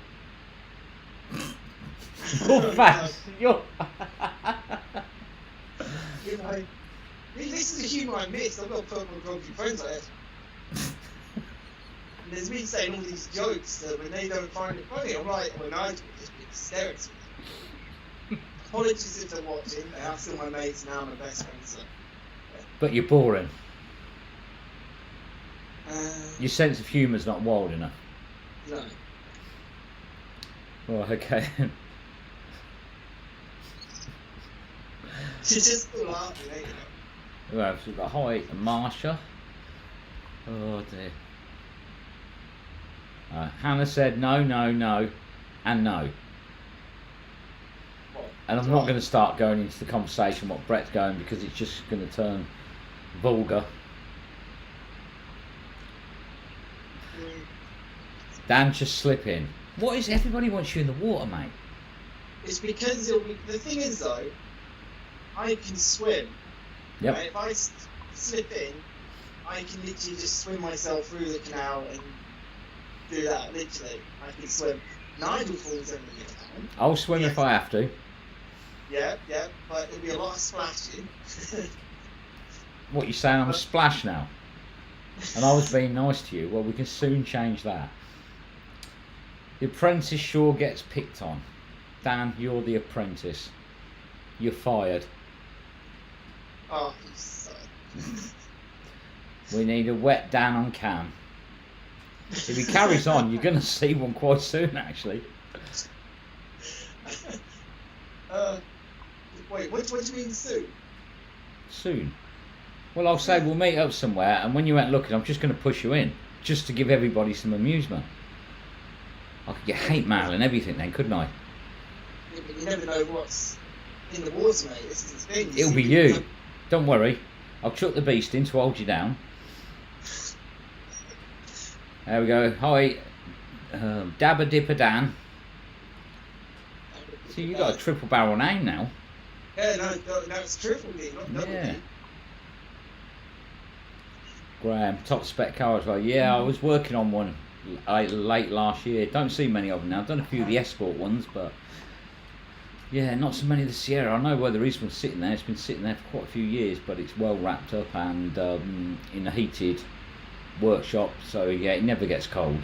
Your face. Your... You know, this is the humour I missed. I've got to put my grumpy friends like this. And there's me saying all these jokes that when they don't find it funny, I'm like, when I do it, it's hysterical. Apologies if they're watching. They are still my mates now, my best friends. So. But you're boring. Your sense of humour's not wild enough. No. Right, okay. She's just still laughing, ain't you? Well, so we've got Hoyt and Marsha. Oh dear. Hannah said no, no, no, and no. What? And I'm not going to start going into the conversation what Brett's going because it's just going to turn vulgar. Dan, just slip in. What is everybody wants you in the water, mate? It's because the thing is though, I can swim. Yep. Right? If I slip in, I can literally just swim myself through the canal and do that. Literally, I can swim. Nigel falls in the canal. I'll swim if I have to. Yeah, but it'll be a lot of splashing. What, you saying I'm a splash now? And I was being nice to you. Well, we can soon change that. The apprentice sure gets picked on. Dan, you're the apprentice. You're fired. Oh, you suck. We need a wet Dan on cam. If he carries on, you're going to see one quite soon, actually. Wait, what do you mean soon? Soon. Well, I'll say we'll meet up somewhere, and when you ain't looking, I'm just going to push you in, just to give everybody some amusement. I could get hate mail and everything then, couldn't I? Yeah, but you never know what's in the water, mate. This is the thing. It'll be you. Don't worry. I'll chuck the beast in to hold you down. There we go. Hi, Dabba Dipper Dan. See, you got a triple barrel name now. Yeah, no, it's triple D, not double Yeah. D. Graham, top spec car as well. Yeah, I was working on one late last year. Don't see many of them now. I've done a few of the Escort ones, but yeah, not so many of the Sierra. I know where there is one sitting there. It's been sitting there for quite a few years, but it's well wrapped up and in a heated workshop, so yeah, it never gets cold.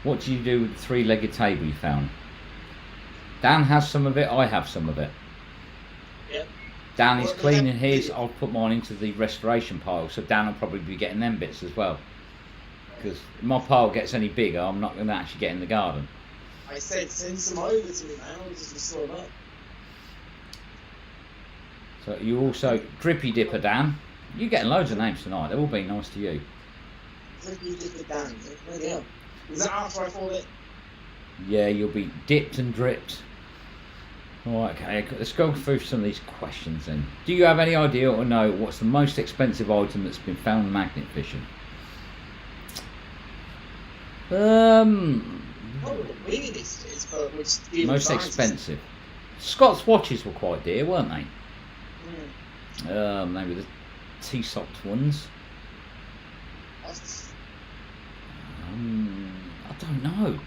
What do you do with the three-legged table you found? Dan has some of it, I have some of it. Yep. Dan is cleaning his, I'll put mine into the restoration pile, so Dan will probably be getting them bits as well. Because if my pile gets any bigger, I'm not going to actually get in the garden. I said send some over to me, man. I'll just restore them up. So you also, Drippy Dipper Dan. You're getting loads of names tonight, they've all been nice to you. Drippy Dipper Dan. Bloody hell. Was that after I fall in? Yeah, you'll be dipped and dripped. Alright, okay, let's go through some of these questions then. Do you have any idea or know what's the most expensive item that's been found magnet fishing? Probably the weirdest is, but which Most expensive. Scott's watches were quite dear, weren't they? Maybe the T-socked ones. I don't know.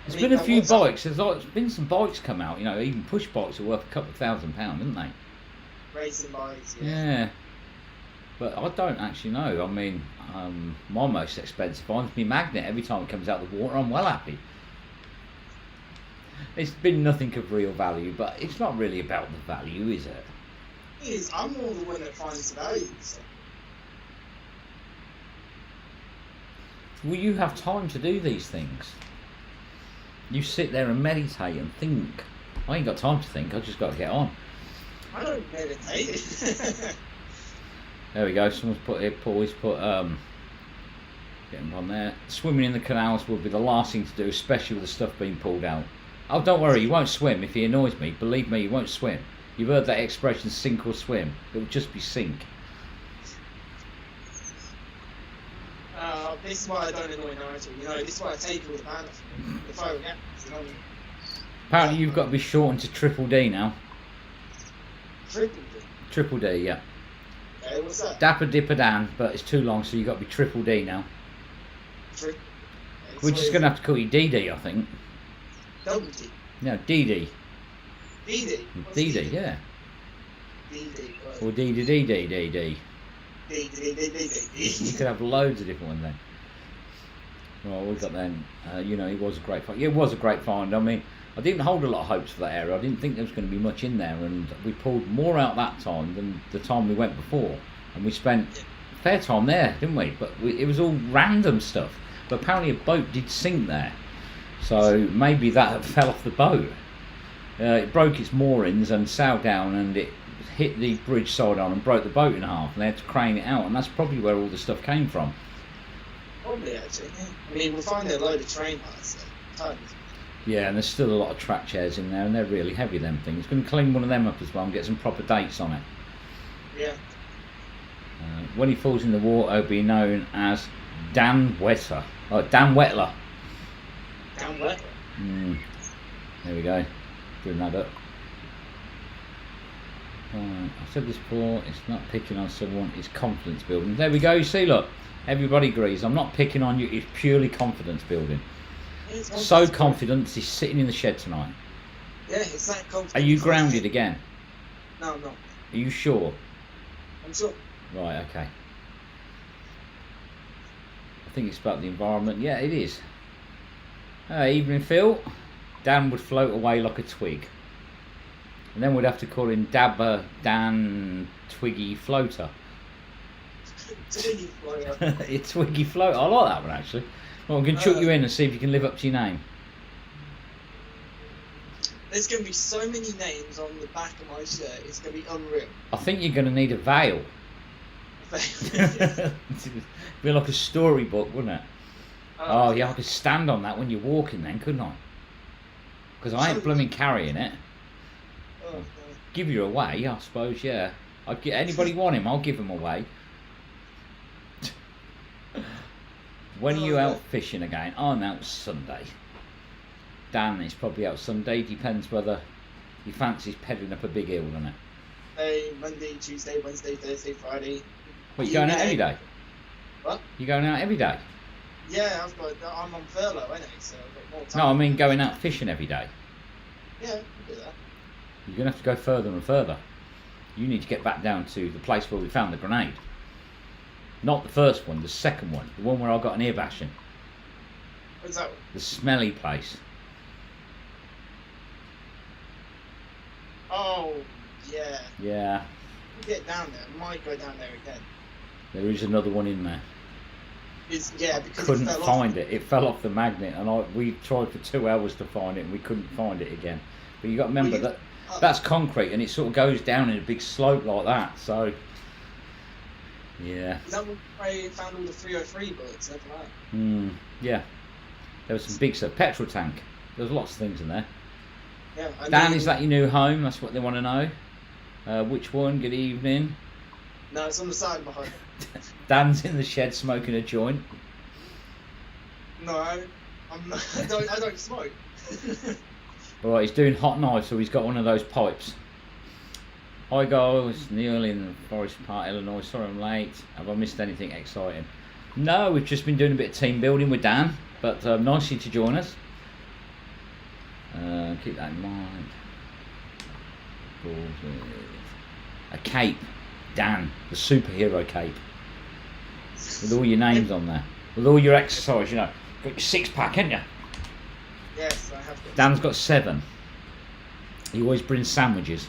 There's been a few bikes. There's been some bikes come out. You know, even push bikes are worth a couple of £1,000, haven't they? Racing bikes. Yeah. But I don't actually know. I mean, my most expensive one's my magnet. Every time it comes out of the water, I'm well happy. It's been nothing of real value, but it's not really about the value, is it? It is. I'm more the one that finds the value. So. Will you have time to do these things? You sit there and meditate and think. I ain't got time to think. I just got to get on. I don't meditate. There we go. Someone's put it. Always put getting on there. Swimming in the canals would be the last thing to do, especially with the stuff being pulled out. Oh, don't worry. You won't swim if he annoys me. Believe me, you won't swim. You've heard that expression, sink or swim. It would just be sink. This is why I don't annoy Nigel. You know, this is why I take all the banner from him. The phone, yeah. Apparently, you've got to be shortened to triple D now. Triple D? Triple D, yeah. Okay, what's that? Dapper Dipper Dan, but it's too long, so you've got to be triple D now. Triple. We're just going to have to call you DD, I think. Double D? No, DD. DD? DD, yeah. DD. Or DD. You could have loads of different ones then. Well, we've got then, you know, it was a great find. Yeah, it was a great find. I mean, I didn't hold a lot of hopes for that area. I didn't think there was going to be much in there, and we pulled more out that time than the time we went before, and we spent a fair time there, didn't we? But it was all random stuff. But apparently a boat did sink there, so maybe that fell off the boat. It broke its moorings and sailed down, and it hit the bridge side on and broke the boat in half, and they had to crane it out, and that's probably where all the stuff came from. Probably, actually. I mean, we'll find a load of train parts, tons. Yeah, and there's still a lot of track chairs in there, and they're really heavy, them things. Going to clean one of them up as well and get some proper dates on it. Yeah. When he falls in the water, he'll be known as Dan Wetter. Oh, Dan Wetler. Dan Wetler. There we go. Doing that up. Right, I said this before, it's not picking on someone, it's confidence building. There we go, you see, look. Everybody agrees. I'm not picking on you, it's purely confidence building. So confident he's sitting in the shed tonight. Yeah, it's that confident. Are you grounded again? No, I'm not. Are you sure? I'm sure. Right, okay. I think it's about the environment. Yeah, it is. Evening, Phil. Dan would float away like a twig. And then we'd have to call him Dabber Dan Twiggy Floater. Twiggy Floater. It's Twiggy Floater. I like that one, actually. Well, I'm going to chuck you in and see if you can live up to your name. There's going to be so many names on the back of my shirt, it's going to be unreal. I think you're going to need a veil. It'd be like a storybook, wouldn't it? Oh, yeah, I could stand on that when you're walking then, couldn't I? Because I ain't blooming carrying it. Oh, give you away, I suppose, yeah. I'd get anybody want him, I'll give him away. When are you out fishing again? I'm out Sunday. Dan is probably out Sunday, depends whether he fancies peddling up a big hill, doesn't it? Monday, Tuesday, Wednesday, Thursday, Friday. What, you going out every day? What? You going out every day? Yeah, I'm on furlough anyway, so I've got more time. No, I mean going out fishing every day. Yeah, I'll do that. You're going to have to go further and further. You need to get back down to the place where we found the grenade. Not the first one, the second one. The one where I got an ear bashing. What's that one? The smelly place. Oh, yeah. Yeah. We'll get down there. I might go down there again. There is another one in there. Because couldn't find it. It fell off the magnet, and we tried for 2 hours to find it, and we couldn't find it again. But you got to remember that's concrete, and it sort of goes down in a big slope like that. So, yeah. Is that where I found all the 303 bullets and everything like that? Yeah. There was some big stuff. Petrol tank. There was lots of things in there. Yeah. Dan, is that your new home? That's what they want to know. Which one? Good evening. No, it's on the side of my home. Dan's in the shed smoking a joint. No, I'm not. I don't smoke. Alright, he's doing hot knife, so he's got one of those pipes. Hi guys, Neil in Forest Park, Illinois. Sorry I'm late. Have I missed anything exciting? No, we've just been doing a bit of team building with Dan, but nice of you to join us. Keep that in mind. A cape. Dan, the superhero cape. With all your names on there. With all your exercise, you know. Got your 6-pack, haven't you? Yes, I have got. Dan's got 7. He always brings sandwiches.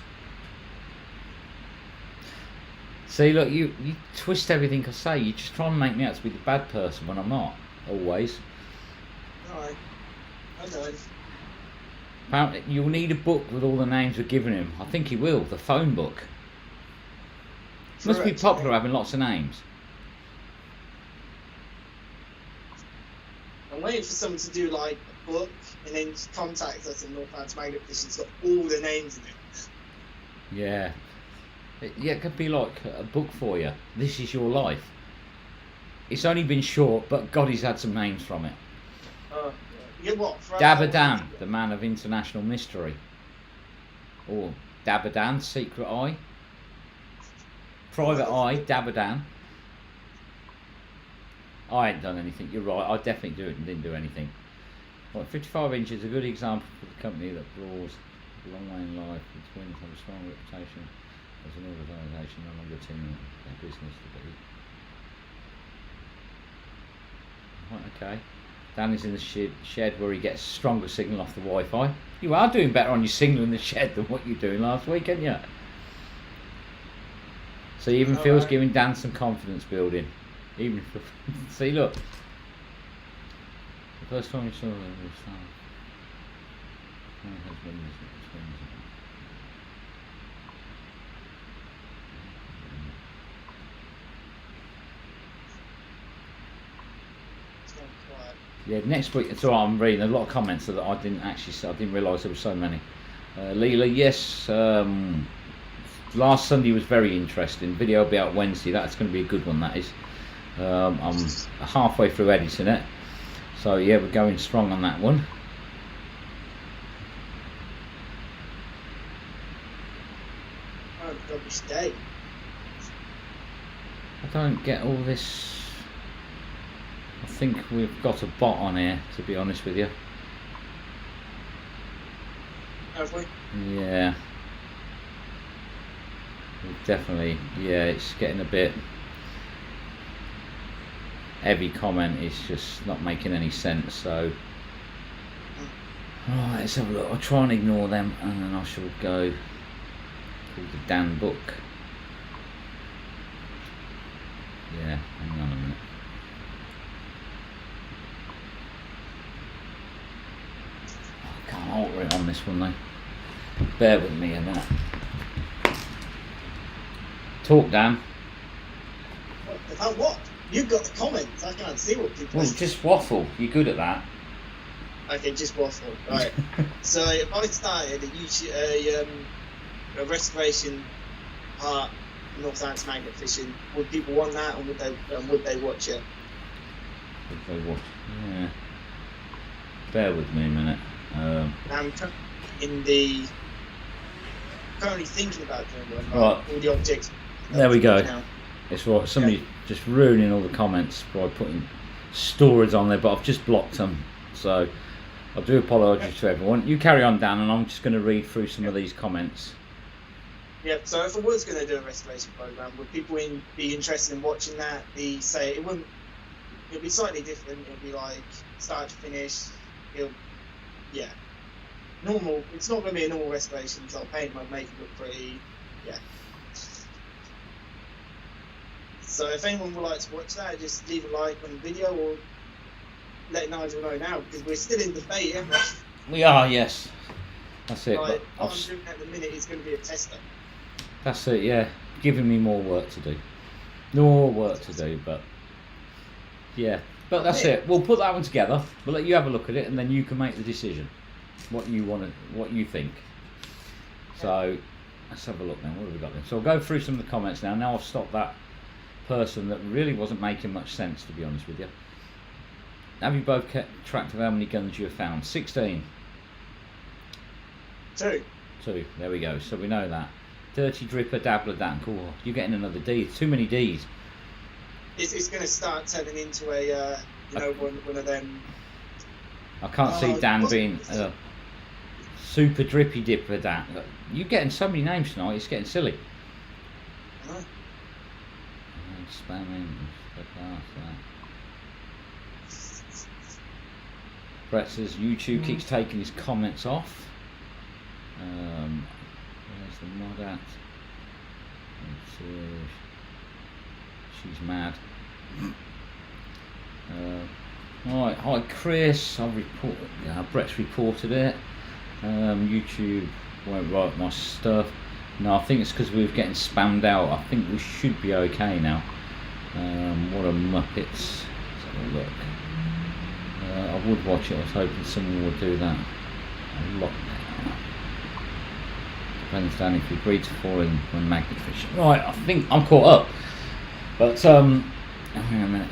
See, look, you twist everything I say. You just try and make me out to be the bad person when I'm not. Always. No, I don't. Apparently, you'll need a book with all the names we're giving him. I think he will. The phone book. Must be popular having lots of names. I'm waiting for someone to do like a book and then contact us in Northlands Magnet because it's got all the names in it. Yeah. It could be like a book for you. This is your life. It's only been short, but God, he's had some names from it. Yeah, what? Dabadan, the man of international mystery. Or Dabadan, secret eye. Private eye, Dabadan. I ain't done anything, you're right, I definitely didn't do anything. Right, 55 inches is a good example for the company that draws a long way in life. The twins have a strong reputation as an organisation, no longer a team, their business to be. Right, okay. Danny's in the shed where he gets stronger signal off the Wi-Fi. You are doing better on your signal in the shed than what you were doing last week, aren't you? So even Phil's giving Dan some confidence building. Even if, see, look. The first time you saw it was yeah, next week. It's alright. I'm reading a lot of comments that I didn't realise there were so many. Leela, yes. Last Sunday was very interesting. Video will be out Wednesday. That's going to be a good one. That is. I'm halfway through editing it, so yeah, we're going strong on that one. Oh, rubbish day. I don't get all this. I think we've got a bot on here, to be honest with you. Have we? Yeah. We've definitely, yeah, it's getting a bit... Every comment is just not making any sense, so... Right, let's have a look. I'll try and ignore them, and then I shall go called the Dan book. Yeah, hang on a minute. I can't alter it on this one though. Bear with me a minute. Talk, Dan. About what? You've got the comments. I can't see what people. Well, just waffle. You're good at that. Okay, just waffle. Right. So if I started a YouTube, a restoration part Northants magnet fishing, would people want that, or would they watch it? Would they watch? Yeah. Bear with me a minute. I'm currently thinking about doing one. Right. All the objects. There we go. Now. It's right. Somebody just ruining all the comments by putting stories on there, but I've just blocked them. So I do apologise to everyone. You carry on, Dan, and I'm just going to read through some of these comments. Yeah, so if I was going to do a restoration program, would people be interested in watching that? It'll be slightly different. It'll be like start to finish. Normal. It's not going to be a normal restoration. So I'll paint my make it look pretty. Yeah. So if anyone would like to watch that, just leave a like on the video or let Nigel know now, because we're still in debate, aren't we? We are, yes. That's it. Like, what I'm doing at the minute is going to be a tester. That's it, yeah. Giving me more work to do. More work to do, but yeah. But that's it. We'll put that one together. We'll let you have a look at it, and then you can make the decision. What you think. So let's have a look now. What have we got then? So I'll go through some of the comments now. Now I've stopped that person that really wasn't making much sense, to be honest with you. Have you both kept track of how many guns you have found? 16. 2. There we go. So we know that. Dirty Dripper, Dabbler, Dan. Cool. You're getting another D. Too many Ds. It's going to start turning into a one of them. I can't see Dan being super drippy dipper. Dan, you're getting so many names tonight. It's getting silly. I know. Spamming. Brett says YouTube keeps taking his comments off. Where's the mod at? She's mad. Right, hi Chris. Brett's reported it. YouTube won't write my stuff. No, I think it's because we were getting spammed out. I think we should be okay now. What a muppets. Let's have a look. I would watch it. I was hoping someone would do that. Depends, Dan, if you agreed to fall in when magnet fishing. Right, I think I'm caught up. But hang on a minute.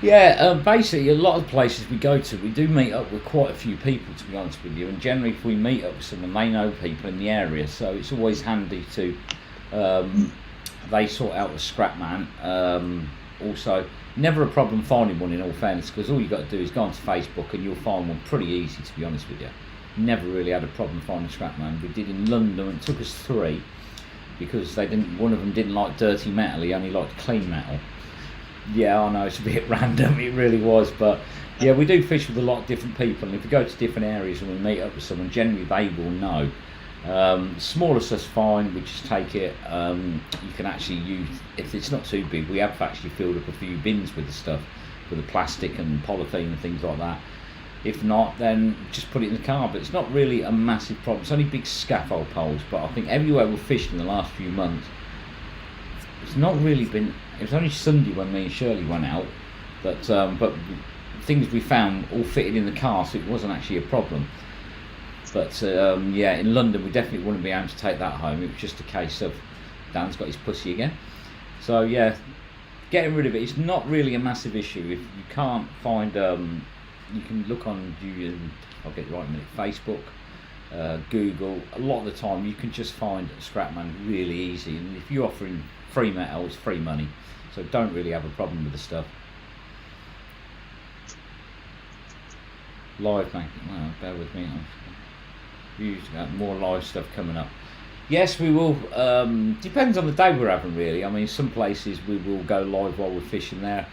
Yeah, basically a lot of places we go to, we do meet up with quite a few people, to be honest with you, and generally if we meet up with someone, they know people in the area, so it's always handy to, they sort out the scrap man. Also, never a problem finding one, in all fairness, because all you got to do is go onto Facebook and you'll find one pretty easy, to be honest with you. Never really had a problem finding scrap man. We did in London, it took us 3. because one of them didn't like dirty metal, he only liked clean metal. Yeah, I know, it's a bit random, it really was, but yeah, we do fish with a lot of different people, and if we go to different areas and we meet up with someone, generally they will know. Smaller stuff's fine, we just take it. You can actually use, if it's not too big, we have actually filled up a few bins with the stuff, with the plastic and polythene and things like that. If not, then just put it in the car, but it's not really a massive problem. It's only big scaffold poles, but I think everywhere we've fished in the last few months, it's not really been, it was only Sunday when me and Shirley went out, but things we found all fitted in the car, so it wasn't actually a problem. But yeah, in London we definitely wouldn't be able to take that home. It was just a case of Dan's got his pussy again. So yeah, getting rid of it, it's not really a massive issue. If you can't find, you can look on, I'll get it right in a minute, Facebook, Google. A lot of the time you can just find Scrapman really easy, and if you're offering free metal, it's free money, so don't really have a problem with the stuff. Live magnet, well, bear with me, you've got more live stuff coming up. Yes, we will. Depends on the day we're having, really. I mean, some places we will go live while we're fishing there.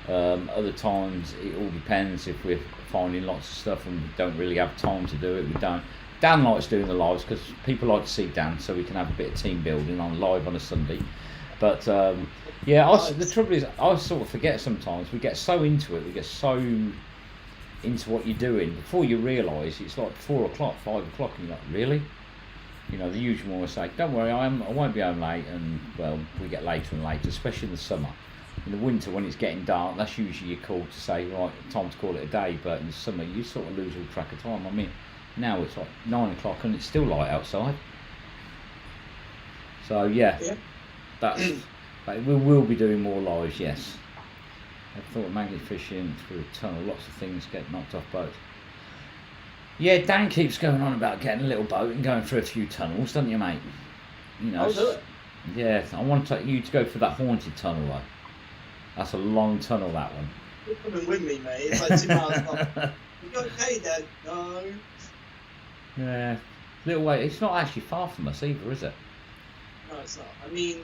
Other times it all depends. If we're finding lots of stuff and we don't really have time to do it, we don't. Dan likes doing the lives because people like to see Dan, so we can have a bit of team building on live on a Sunday. But yeah, the trouble is, I sort of forget sometimes. We get so into it, we get so into what you're doing, before you realise it's like 4 o'clock, 5 o'clock, and you're like, really? You know, the usual one will say, don't worry, I won't be home late, and well, we get later and later, especially in the summer. In the winter, when it's getting dark, that's usually your call to say, right, time to call it a day. But in the summer, you sort of lose all track of time. I mean, now it's like 9 o'clock and it's still light outside. So yeah. That's. But we will be doing more lives, yes. I thought magnet fishing through a tunnel, lots of things get knocked off boats. Yeah, Dan keeps going on about getting a little boat and going through a few tunnels, doesn't you, mate? You know. I'll do it. Yeah, I want you to go for that haunted tunnel though. That's a long tunnel, that one. You're coming with me, mate. It's like 2 miles long. You okay, Dad? No. Yeah, little way. It's not actually far from us either, is it? No, it's not. I mean,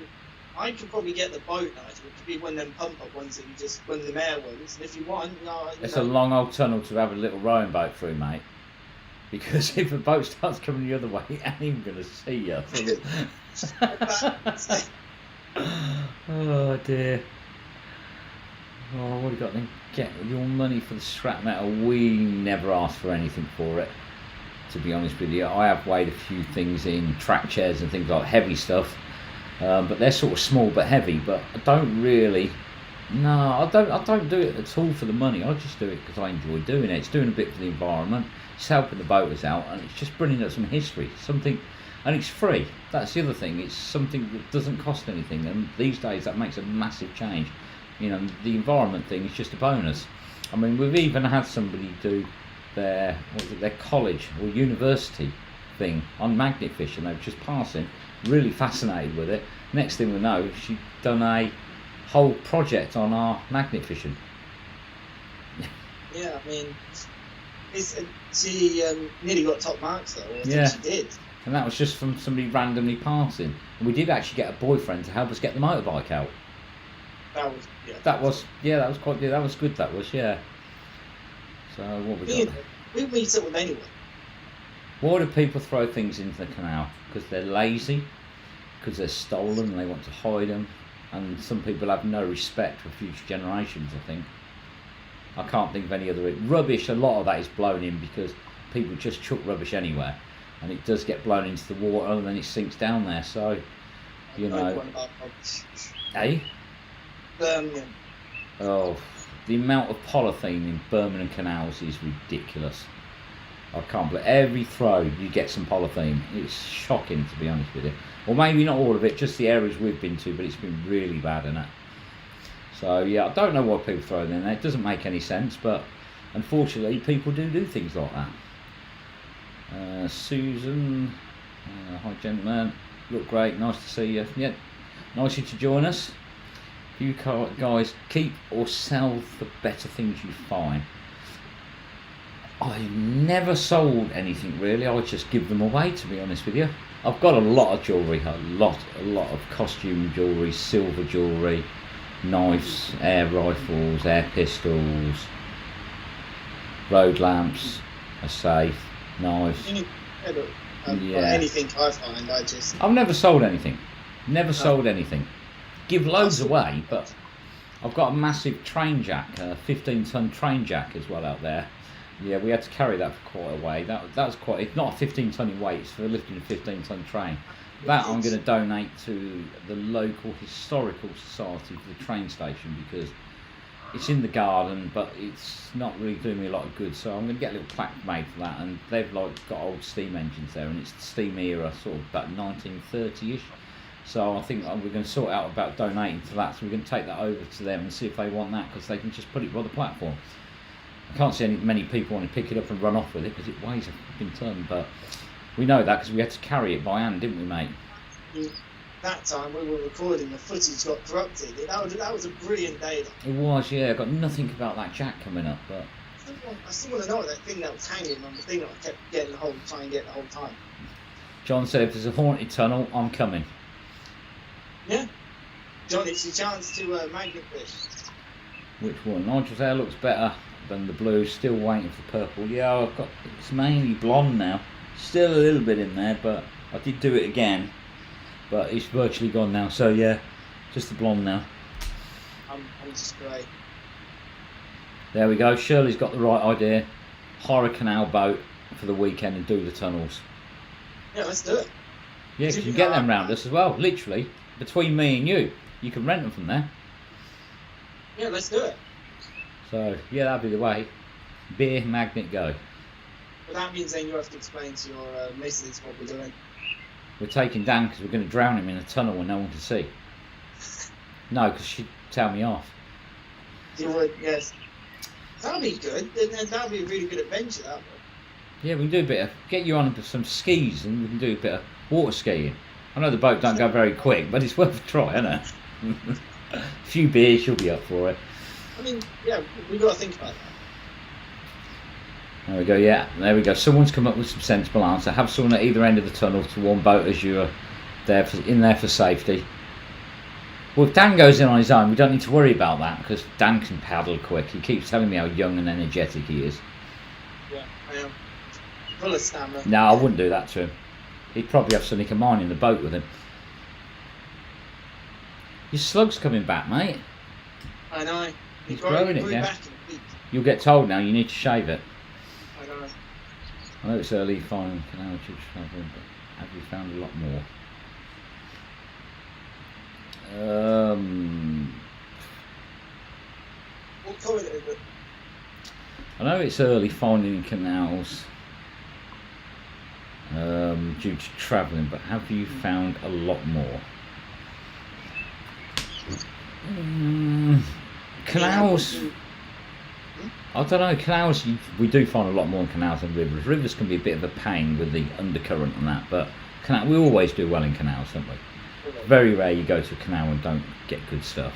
I could probably get the boat now. It could be one of them pump up ones that you just, one of them air ones. And if you want, it's a long old tunnel to have a little rowing boat through, mate. Because if a boat starts coming the other way, it ain't even going to see you. Oh dear. Oh, what have you got then? Get your money for the scrap metal. We never asked for anything for it, to be honest with you. I have weighed a few things in, track chairs and things like heavy stuff, but they're sort of small but heavy. But I don't really, no, I don't do it at all for the money. I just do it because I enjoy doing it. It's doing a bit for the environment. It's helping the boaters out, and it's just bringing up some history, something, and it's free. That's the other thing. It's something that doesn't cost anything, and these days that makes a massive change. You know, the environment thing is just a bonus. I mean, we've even had somebody do their college or university thing on magnet fishing. They were just passing, really fascinated with it. Next thing we know, she'd done a whole project on our magnet fishing. Yeah, I mean, she nearly got top marks though. I think she did. And that was just from somebody randomly passing. And we did actually get a boyfriend to help us get the motorbike out. That was quite good. That was good. That was, yeah. So what we got? We meet up with anyone. Why do people throw things into the canal? Because they're lazy, because they're stolen and they want to hide them, and some people have no respect for future generations. I think. I can't think of any other rubbish. A lot of that is blown in because people just chuck rubbish anywhere, and it does get blown into the water and then it sinks down there. So, you know. Eh? Birmingham. Oh, the amount of polythene in Birmingham canals is ridiculous. I can't believe every throw you get some polythene. It's shocking, to be honest with you. Or maybe not all of it, just the areas we've been to, but it's been really bad in it. So yeah, I don't know why people throw it in there. It doesn't make any sense, but unfortunately people do things like that. Susan, hi gentlemen, look great, nice to see you. Yeah, nice of you to join us. You guys keep or sell the better things you find. I never sold anything really. I just give them away, to be honest with you. I've got a lot of jewellery, a lot of costume jewellery, silver jewellery, knives, air rifles, air pistols, road lamps, a safe, knives. Anything I find, I've never sold anything. Never sold anything. Give loads away, but I've got a massive train jack, a 15-ton train jack as well out there. Yeah, we had to carry that for quite a way. That was quite. It's not a 15-ton in weight. It's for lifting a 15-ton train. That I'm going to donate to the local historical society for the train station because it's in the garden, but it's not really doing me a lot of good. So I'm going to get a little plaque made for that. And they've got old steam engines there, and it's the steam era, sort of about 1930ish. So I think we're going to sort out about donating to that. So we're going to take that over to them and see if they want that because they can just put it by the platform. I can't see many people want to pick it up and run off with it because it weighs a fucking ton, but we know that because we had to carry it by hand, didn't we, mate? That time we were recording, the footage got corrupted. That was a brilliant day. It was, yeah. I got nothing about that jack coming up, but I still want to know what that thing that was hanging on the thing that I kept trying to get the whole time. John said, if there's a haunted tunnel, I'm coming. Yeah. John, it's your chance to magnet fish. Which one? Nigel's hair looks better than the blue. Still waiting for purple. Yeah, it's mainly blonde now. Still a little bit in there, but I did do it again. But it's virtually gone now. So yeah, just the blonde now. I'm just grey. There we go. Shirley's got the right idea. Hire a canal boat for the weekend and do the tunnels. Yeah, let's do it. Yeah, you can get them round us as well. Literally, between me and you, you can rent them from there. Yeah, let's do it. So yeah, that'd be the way. Beer magnet go. But that means then you have to explain to your missus what we're doing. We're taking Dan because we're going to drown him in a tunnel where no one can see. No, because she'd tell me off. You would, yes. That'll be good. That'll be a really good adventure, that would. Yeah, we can do a bit of, get you on some skis and we can do a bit of water skiing. I know the boat don't go very quick, but it's worth a try, isn't it? A few beers, you'll be up for it. I mean, yeah, we've got to think about that. There we go, yeah, there we go. Someone's come up with some sensible answer. Have someone at either end of the tunnel to one boat as you're in there for safety. Well, if Dan goes in on his own, we don't need to worry about that because Dan can paddle quick. He keeps telling me how young and energetic he is. Yeah, I am. Full of stamina. No, I wouldn't do that to him. He'd probably have something of mine in the boat with him. Your slug's coming back, mate. I know. He's growing it again. Back in a week. You'll get told now you need to shave it. I know. I know it's early fine canal tube travelling, but have you found a lot more? What colour is it? I know it's early finding canals due to travelling, but have you found a lot more? Canals, I don't know, canals, we do find a lot more in canals than rivers. Rivers can be a bit of a pain with the undercurrent and that, but we always do well in canals, don't we? Very rare you go to a canal and don't get good stuff.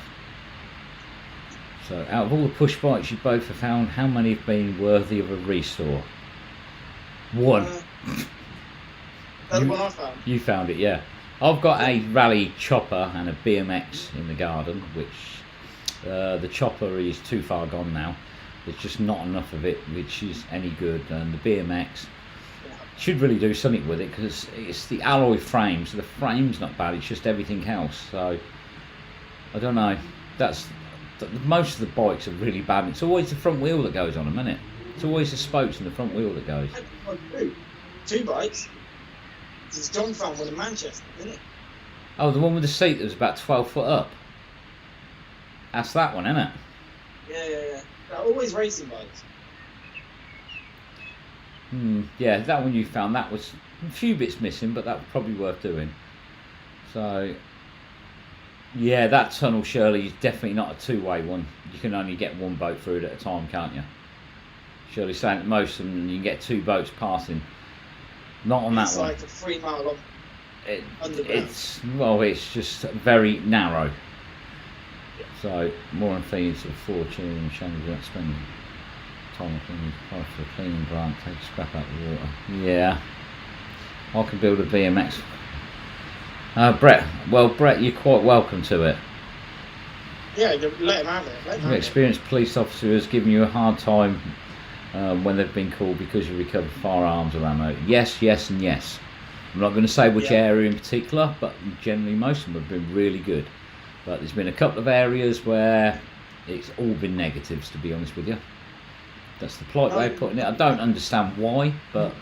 So out of all the push bikes you both have found, how many have been worthy of a restore? One. That's the one I found. You found it, yeah. I've got a rally chopper and a BMX in the garden, which the chopper is too far gone now. There's just not enough of it which is any good, and the BMX should really do something with it because it's the alloy frame, so the frame's not bad, it's just everything else. So I don't know, most of the bikes are really bad. It's always the front wheel that goes on them, isn't it? It's always the spokes and the front wheel that goes. Two bikes. It's John found one in Manchester, isn't it? Oh, the one with the seat that was about 12 foot up. That's that one, isn't it? Yeah. They're always racing bikes. Yeah, that one you found, that was a few bits missing, but that was probably worth doing. So, yeah, that tunnel, Shirley, is definitely not a two-way one. You can only get one boat through it at a time, can't you? Shirley's saying that most of them, you can get two boats passing. Not on that one. It's like a 3 mile long underground. It's just very narrow. Yeah. So, more on fees of fortune and shame you don't spend time cleaning for a cleaning grant, take scrap out of the water. Yeah. I can build a BMX. Brett, you're quite welcome to it. Yeah, let him have it. An experienced police officer has given you a hard time when they've been called because you recovered firearms or ammo. Yes, yes, and yes. I'm not going to say which area in particular, but generally most of them have been really good. But there's been a couple of areas where it's all been negatives, to be honest with you. That's the polite way of putting it. I don't understand why, but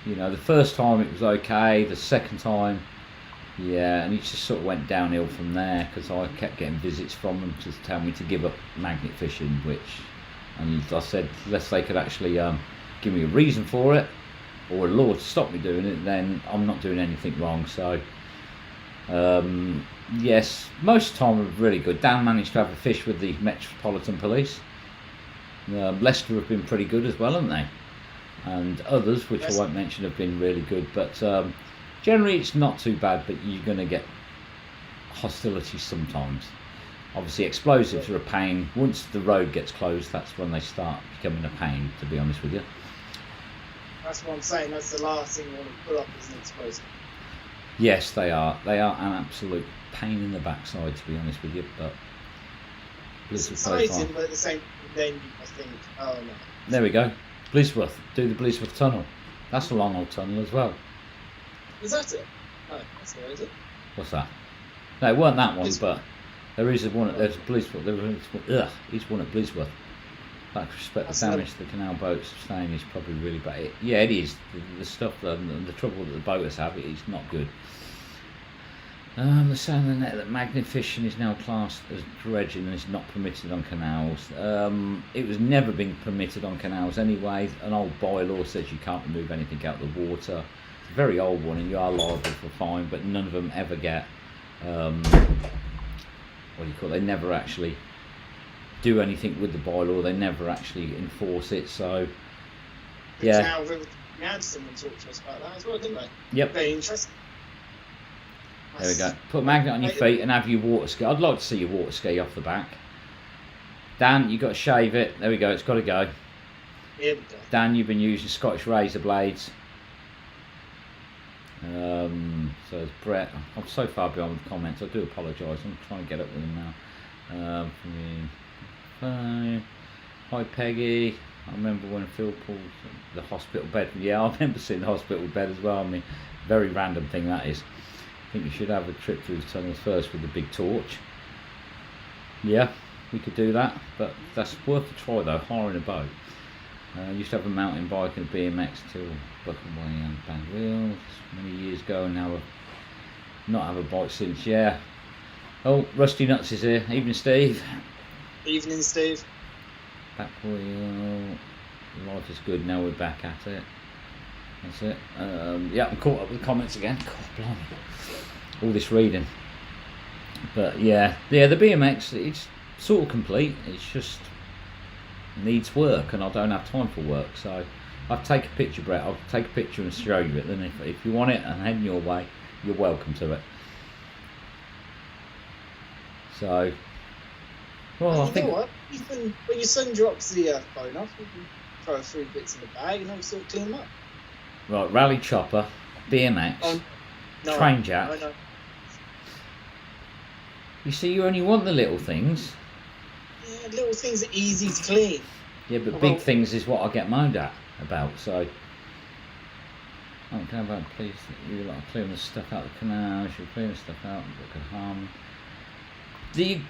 you know, the first time it was okay, the second time, yeah, and it just sort of went downhill from there because I kept getting visits from them to tell me to give up magnet fishing, and I said, unless they could actually give me a reason for it or a law to stop me doing it, then I'm not doing anything wrong. So yes, most of the time we're really good. Dan managed to have a fish with the Metropolitan Police. Leicester have been pretty good as well, haven't they? And others, which I won't mention, have been really good. But generally it's not too bad, but you're going to get hostility sometimes. Obviously explosives are a pain. Once the road gets closed, that's when they start becoming a pain, to be honest with you. That's what I'm saying, that's the last thing you want to put up is an explosive. Yes, they are. They are an absolute pain in the backside, to be honest with you. But it's exciting, but at the same then I think, oh no. There we go. Blisworth. Do the Blisworth Tunnel. That's a long old tunnel as well. Is that it? No, that's not, is it? What's that? No, it weren't that one, but there is one at Blisworth. It's one at Blisworth. Like, respect the damage to the canal boats staying is probably really bad. Yeah, it is. The stuff, the trouble that the boaters have, it is not good. The sound of the net that magnet fishing is now classed as dredging and is not permitted on canals. It was never been permitted on canals anyway. An old bylaw says you can't remove anything out of the water. It's a very old one and you are liable for a fine, but none of them ever get, what do you call it? They never actually do anything with the bylaw. They never actually enforce it. So, yeah. We had someone talk to us about that as well, didn't they? Yep. Very interesting. There we go. Put a magnet on your feet and have your water ski. I'd like to see your water ski off the back. Dan, you've got to shave it. There we go. It's got to go. Here we go. Dan, you've been using Scottish razor blades. So it's Brett. I'm so far behind with the comments. I do apologise. I'm trying to get up with them now. Hi Peggy. I remember when Phil pulled the hospital bed. Yeah, I remember seeing the hospital bed as well. I mean, very random thing that is. I think we should have a trip through the tunnels first with the big torch. Yeah, we could do that, but that's worth a try though, hiring a boat. Used to have a mountain bike and a BMX till Buckenway and Band Wheels many years ago, and now I've not have a bike since, yeah. Oh, Rusty Nuts is here. Evening, Steve. Evening, Steve. Back wheel. Life is good, now we're back at it. That's it. Yeah, I'm caught up with the comments again. God, blimey. All this reading. But yeah, the BMX, it's sort of complete. It's just needs work, and I don't have time for work. So I'll take a picture, Brett. I'll take a picture and show you it. Then if you want it and heading your way, you're welcome to it. So, well, I think. You know what? When your son drops the phone off, you can throw a few bits in the bag and I'll sort of clean them up. Right, rally chopper, BMX, train jack. No. You see, you only want the little things. Yeah, little things are easy to clean. Yeah, but big things is what I get moaned at about. So, okay, about please, you like clearing the stuff out of the canals. You're clearing the stuff out that could harm. The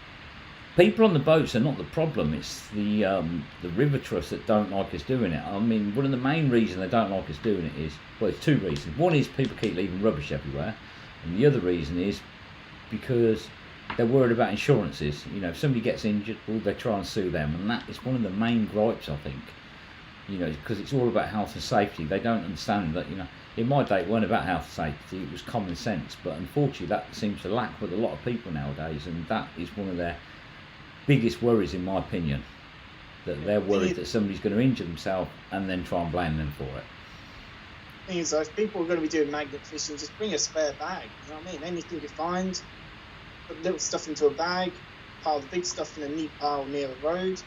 people on the boats are not the problem. It's the river trusts that don't like us doing it. I mean, one of the main reasons they don't like us doing it is, well, it's two reasons. One is people keep leaving rubbish everywhere, and the other reason is because they're worried about insurances. You know, if somebody gets injured, well, they try and sue them, and that is one of the main gripes, I think. You know, because it's all about health and safety. They don't understand that, you know, in my day it weren't about health and safety, it was common sense, but unfortunately that seems to lack with a lot of people nowadays, and that is one of their biggest worries, in my opinion, that they're worried that somebody's going to injure themselves and then try and blame them for it. Thing is, if people are going to be doing magnet fishing, just bring a spare bag. You know what I mean? Anything you find, put little stuff into a bag, pile the big stuff in a neat pile near a road,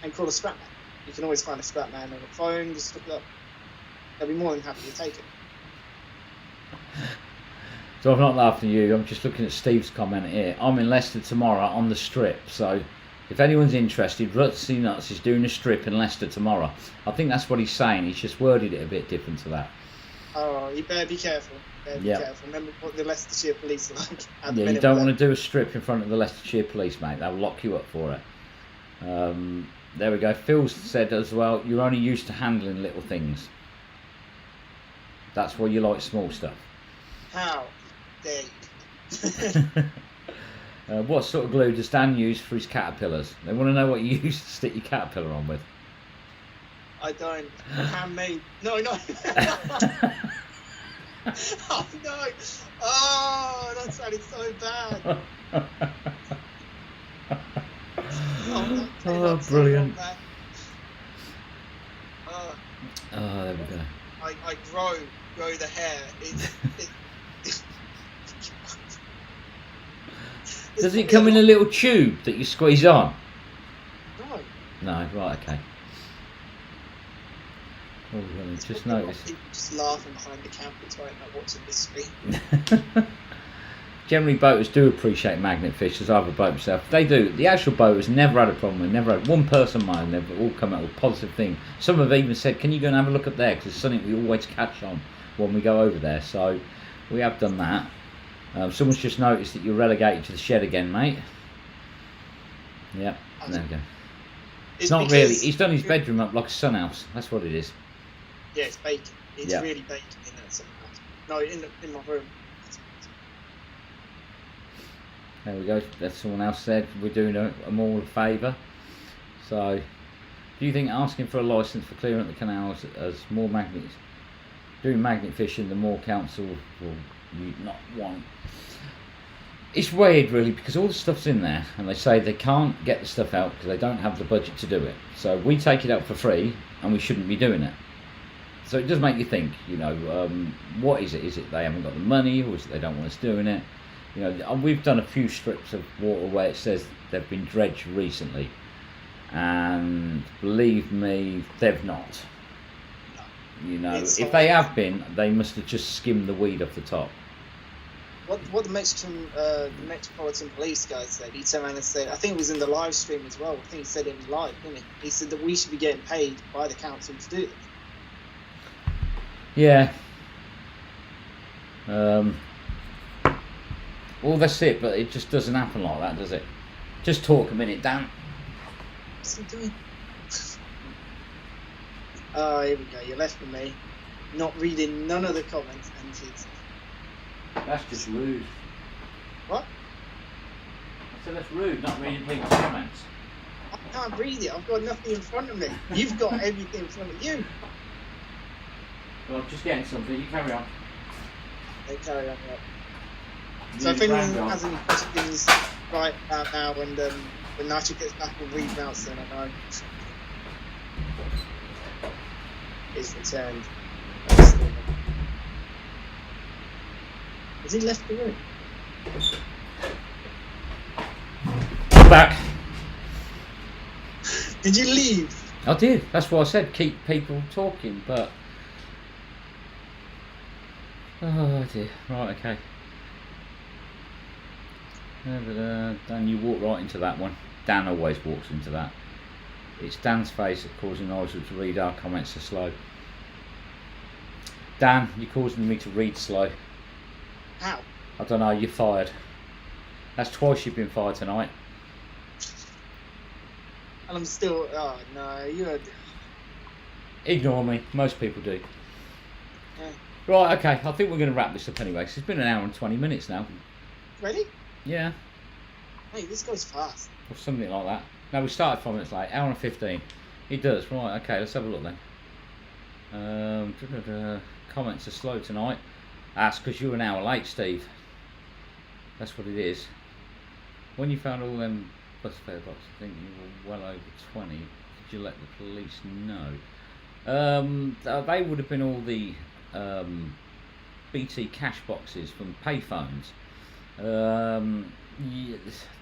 and call a scrap man. You can always find a scrap man on the phone. Just look it up. They'll be more than happy to take it. So I'm not laughing at you, I'm just looking at Steve's comment here. I'm in Leicester tomorrow on the strip, so if anyone's interested, Rutsy Nuts is doing a strip in Leicester tomorrow. I think that's what he's saying, he's just worded it a bit different to that. Oh, you better be careful. Be careful. Remember what the Leicestershire police are like. Yeah, you don't want to do a strip in front of the Leicestershire police, mate. They'll lock you up for it. There we go. Phil said as well, you're only used to handling little things. That's why you like small stuff. How dare you? What sort of glue does Dan use for his caterpillars? They want to know what you use to stick your caterpillar on with. I don't. Handmade. No. Oh no! Oh, that sounded so bad. Oh, brilliant. So there we go. I grow the hair. Does it come in a little tube that you squeeze on? No. No, right, okay. Oh, well, just notice. People just laughing behind the cameras right now watching this stream. Generally, boaters do appreciate magnet fish, as I've a boat myself. They do. The actual boaters never had a problem with. Never had one person mind. They've all come out with positive thing. Some have even said, "Can you go and have a look up there?" Because it's something we always catch on when we go over there. So we have done that. Someone's just noticed that you're relegated to the shed again, mate. Yep. There we go. It's not really. He's done his bedroom up like a sun house. That's what it is. Yeah, it's baking. It's really baking in that sun house. No, in my room. There we go. That's someone else said we're doing them all a favour. So, do you think asking for a licence for clearing up the canals as more magnets, doing magnet fishing, the more council will you not want? It's weird, really, because all the stuff's in there, and they say they can't get the stuff out because they don't have the budget to do it. So we take it out for free, and we shouldn't be doing it. So it does make you think, you know, what is it? Is it they haven't got the money, or is it they don't want us doing it? You know, we've done a few strips of water where it says they've been dredged recently, and believe me, they've not. You know, if they have been, they must have just skimmed the weed off the top. What the Metropolitan Police guy said, he turned around and said, I think it was in the live stream as well, I think he said it live, didn't he? He said that we should be getting paid by the council to do it. Yeah. Well, that's it, but it just doesn't happen like that, does it? Just talk a minute, Dan. What's he doing? Oh, here we go, you're left with me. Not reading none of the comments, antics. That's just rude. What? I said that's rude, not reading people's comments. I can't read it, I've got nothing in front of me. You've got everything in front of you. Well, I'm just getting something, you carry on. They carry on, yeah. So if anyone has any questions right about now, and when Nigel gets back, we'll read them out soon, I know. It's returned. Has he left the room? I'm back. Did you leave? I did. That's what I said. Keep people talking, but oh dear. Right, okay. Dan, you walk right into that one. Dan always walks into that. It's Dan's face that causing Nigel to read our comments so slow. Dan, you're causing me to read slow. How? I don't know, you're fired. That's twice you've been fired tonight. And I'm still, oh no, you're... Ignore me, most people do. Yeah. Right, okay, I think we're going to wrap this up anyway, because it's been an hour and 20 minutes now. Ready? Yeah. Hey, this goes fast. Or something like that. No, we started 5 minutes late, hour and 15. It does, right, okay, let's have a look then. Comments are slow tonight. That's because you're an hour late, Steve. That's what it is. When you found all them bus fare boxes, I think you were well over 20. Did you let the police know? They would have been all the BT cash boxes from payphones.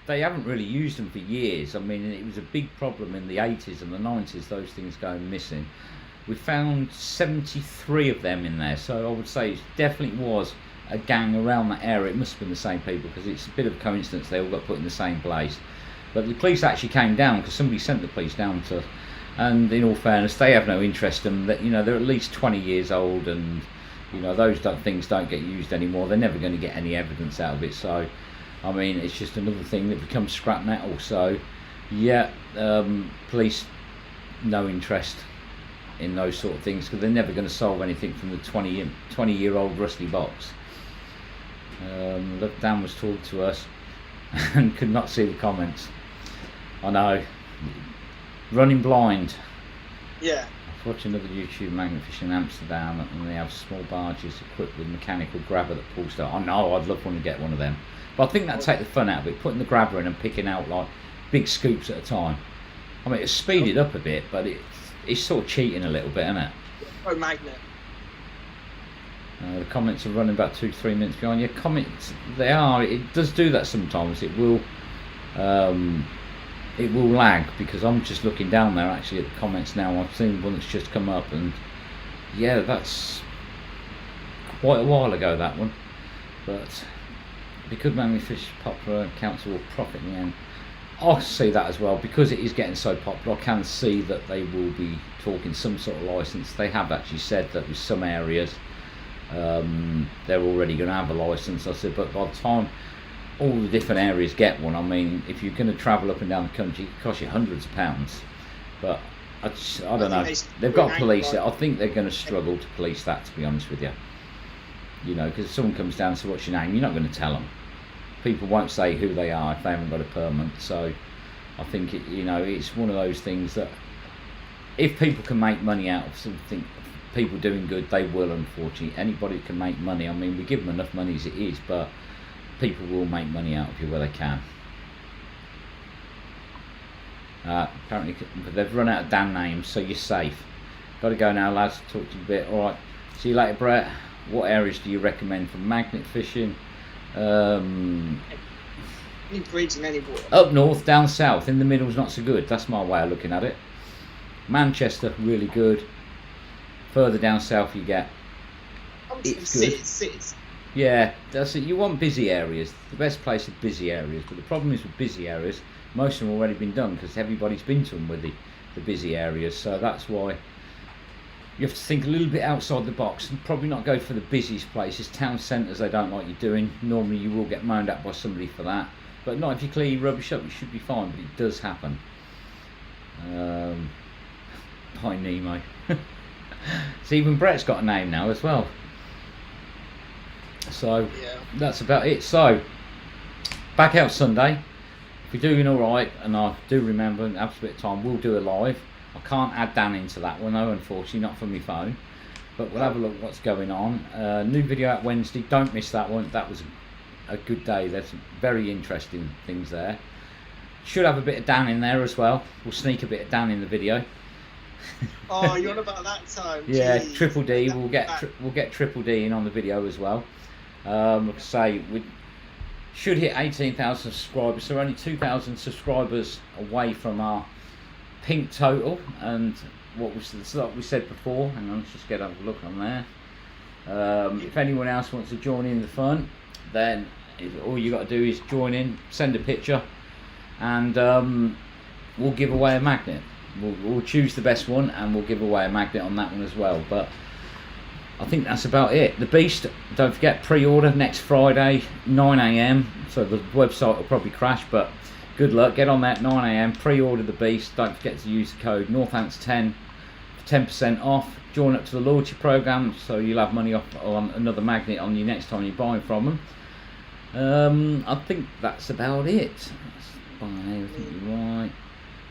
They haven't really used them for years. I mean, it was a big problem in the 80s and the 90s, those things going missing. We found 73 of them in there, so I would say it definitely was a gang around that area. It must have been the same people, because it's a bit of a coincidence they all got put in the same place. But the police actually came down because somebody sent the police down to, and in all fairness, they have no interest in that. You know, they're at least 20 years old, and you know those things don't get used anymore. They're never going to get any evidence out of it. So, I mean, it's just another thing that becomes scrap metal. So, yeah, police no interest in those sort of things, because they're never going to solve anything from the 20-year-old rusty box. Look, Dan was talking to us and could not see the comments. I know, running blind. Yeah. I was watching another YouTube magnet fishing in Amsterdam, and they have small barges equipped with mechanical grabber that pulls stuff. I know, I'd love one to get one of them, but I think that'd take the fun out of it, putting the grabber in and picking out like big scoops at a time. I mean, it's speeded up a bit, but it's sort of cheating a little bit, isn't it? Oh, magnet. The comments are running about 2-3 minutes behind. Your comments, they are. It does do that sometimes. It will lag, because I'm just looking down there actually at the comments now. I've seen one that's just come up, and yeah, that's quite a while ago, that one. But because Manly Fish popular, council will profit in the end. I see that as well, because it is getting so popular. I can see that they will be talking some sort of license. They have actually said that with some areas they're already going to have a license. I said, but by the time all the different areas get one, I mean, if you're going to travel up and down the country, it costs you hundreds of pounds. But I don't know. They've got to police it. I think they're going to struggle to police that, to be honest with you. You know, because if someone comes down and says, what's your name? You're not going to tell them. People won't say who they are if they haven't got a permit. So I think you know, it's one of those things that if people can make money out of something, people doing good, they will. Unfortunately, anybody can make money. I mean, we give them enough money as it is, but people will make money out of you where they can. Apparently they've run out of damn names, so you're safe. Got to go now, lads. Talk to you a bit. All right, see you later, Brett. What areas do you recommend for magnet fishing? Any bridge in any water. Up north, down south. In the middle's not so good. That's my way of looking at it. Manchester, really good. Further down south you get, it's good. Cities. Yeah, that's it. You want busy areas. The best place is busy areas. But the problem is with busy areas, most of them have already been done, because everybody's been to them with the busy areas. So that's why you have to think a little bit outside the box, and probably not go for the busiest places. Town centres they don't like you doing. Normally you will get moaned at by somebody for that, but not if you clear your rubbish up. You should be fine, but it does happen. Hi Nemo. So even Brett's got a name now as well. So yeah, that's about it. So back out Sunday. If we're doing alright, and I do remember and have a bit of time, we'll do a live. I can't add Dan into that one though, unfortunately, not from my phone, but we'll have a look what's going on. New video out Wednesday, don't miss that one. That was a good day. There's some very interesting things there. Should have a bit of Dan in there as well. We'll sneak a bit of Dan in the video. Oh, you're on about that time. Yeah, Jeez. Triple D. We'll get Triple D in on the video as well. Like I say, we should hit 18,000 subscribers. So we're only 2,000 subscribers away from our pink total. And what we said before, hang on, let's just get a look on there. If anyone else wants to join in the fun, then all you got to do is join in, send a picture, and we'll give away a magnet. We'll choose the best one, and we'll give away a magnet on that one as well. But I think that's about it. The Beast, don't forget, pre-order next Friday, 9 AM. So the website will probably crash, but good luck. Get on that 9 AM. Pre-order the Beast. Don't forget to use the code Northants10 for 10% off. Join up to the loyalty program, so you'll have money off on another magnet on you next time you're buying from them. I think that's about it. That's everything right.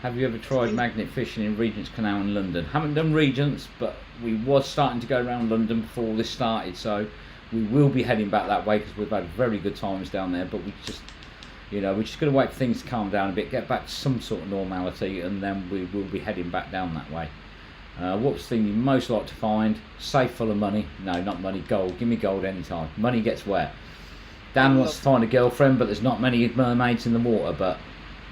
Have you ever tried magnet fishing in Regent's Canal in London? Haven't done Regent's, but we was starting to go around London before this started, so we will be heading back that way because we've had very good times down there. But we just, you know, we're just going to wait for things to calm down a bit, get back to some sort of normality, and then we will be heading back down that way. What's the thing you most like to find? Safe full of money? No, not money. Gold. Give me gold anytime. Money gets wet. Dan wants to find a girlfriend, but there's not many mermaids in the water. But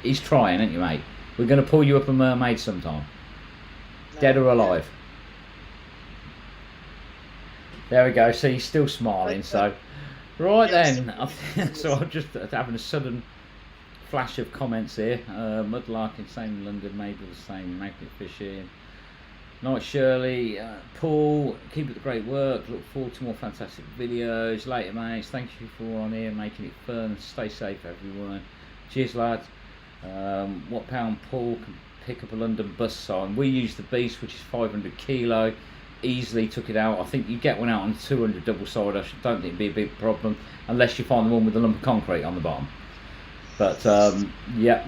he's trying, ain't you, mate? We're going to pull you up a mermaid sometime. No, dead or alive. There we go. See, he's still smiling. So Right Yeah, then, I think, so I'm just having a sudden flash of comments here. Mudlarking, same in London, maybe the same, magnet fishing. Night Shirley, Paul, keep up the great work. Look forward to more fantastic videos. Later, mates. Thank you for on here, making it fun. Stay safe, everyone. Cheers, lads. What pound Paul can pick up a London bus sign? We use the Beast, which is 500 kilo. Easily took it out. I think you get one out on 200 double side. I don't think it'd be a big problem unless you find the one with the lump of concrete on the bottom. But yeah,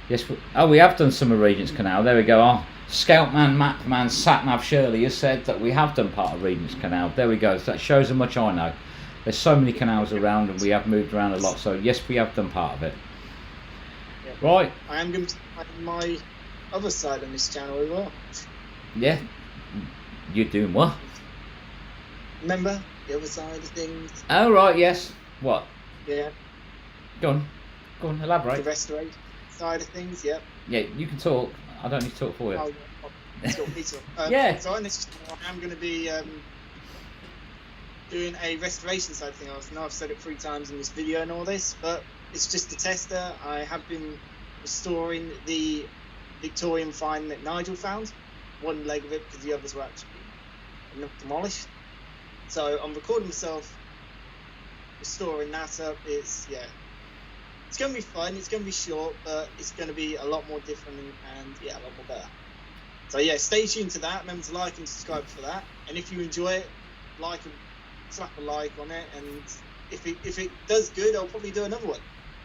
yes. Oh, we have done some of Regent's Canal. There we go. Oh, Scoutman, Mapman, Satnav Shirley has said that we have done part of Regent's Canal. There we go. So that shows how much I know. There's so many canals around, and we have moved around a lot. So yes, we have done part of it. Yeah. Right. I am going to add my other side on this channel as well. Yeah. You're doing what? Remember the other side of things? Oh right, yes. What? Yeah. Go on, elaborate. The restoration side of things, yep. Yeah, you can talk. I don't need to talk for you. Yeah. So on this channel, I'm going to be doing a restoration side of things. I know I've said it 3 times in this video and all this, but it's just a tester. I have been restoring the Victorian find that Nigel found. One leg of it because the others were actually not demolished. So I'm recording myself restoring that up. It's going to be fun. It's going to be short, but it's going to be a lot more different and a lot more better. So yeah, stay tuned to that. Remember to like and subscribe for that. And if you enjoy it, slap a like on it. And if it does good, I'll probably do another one.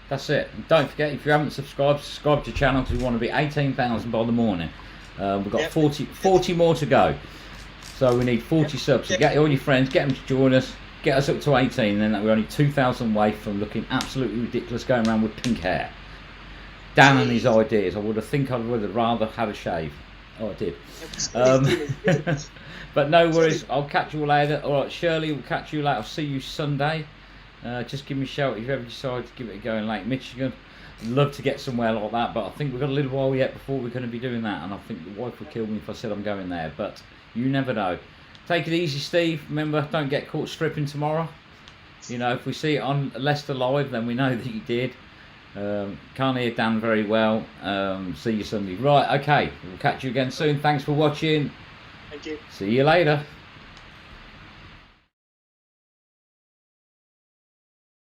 That's it. And don't forget, if you haven't subscribed to the channel because we want to be 18,000 by the morning. We've got 40 more to go. So we need 40 subs. So get all your friends, get them to join us, get us up to 18, and then we're only 2,000 away from looking absolutely ridiculous going around with pink hair. Dan and his ideas. I would have rather had a shave. Oh, I did. But no worries. I'll catch you all later. All right, Shirley, we'll catch you later. I'll see you Sunday. Just give me a shout if you ever decide to give it a go in Lake Michigan. I'd love to get somewhere like that, but I think we've got a little while yet before we're going to be doing that, and I think the wife would kill me if I said I'm going there, but you never know. Take it easy, Steve. Remember, don't get caught stripping tomorrow. You know, if we see it on Leicester Live, then we know that you did. Can't hear Dan very well. See you Sunday. Right, okay. We'll catch you again soon. Thanks for watching. Thank you. See you later.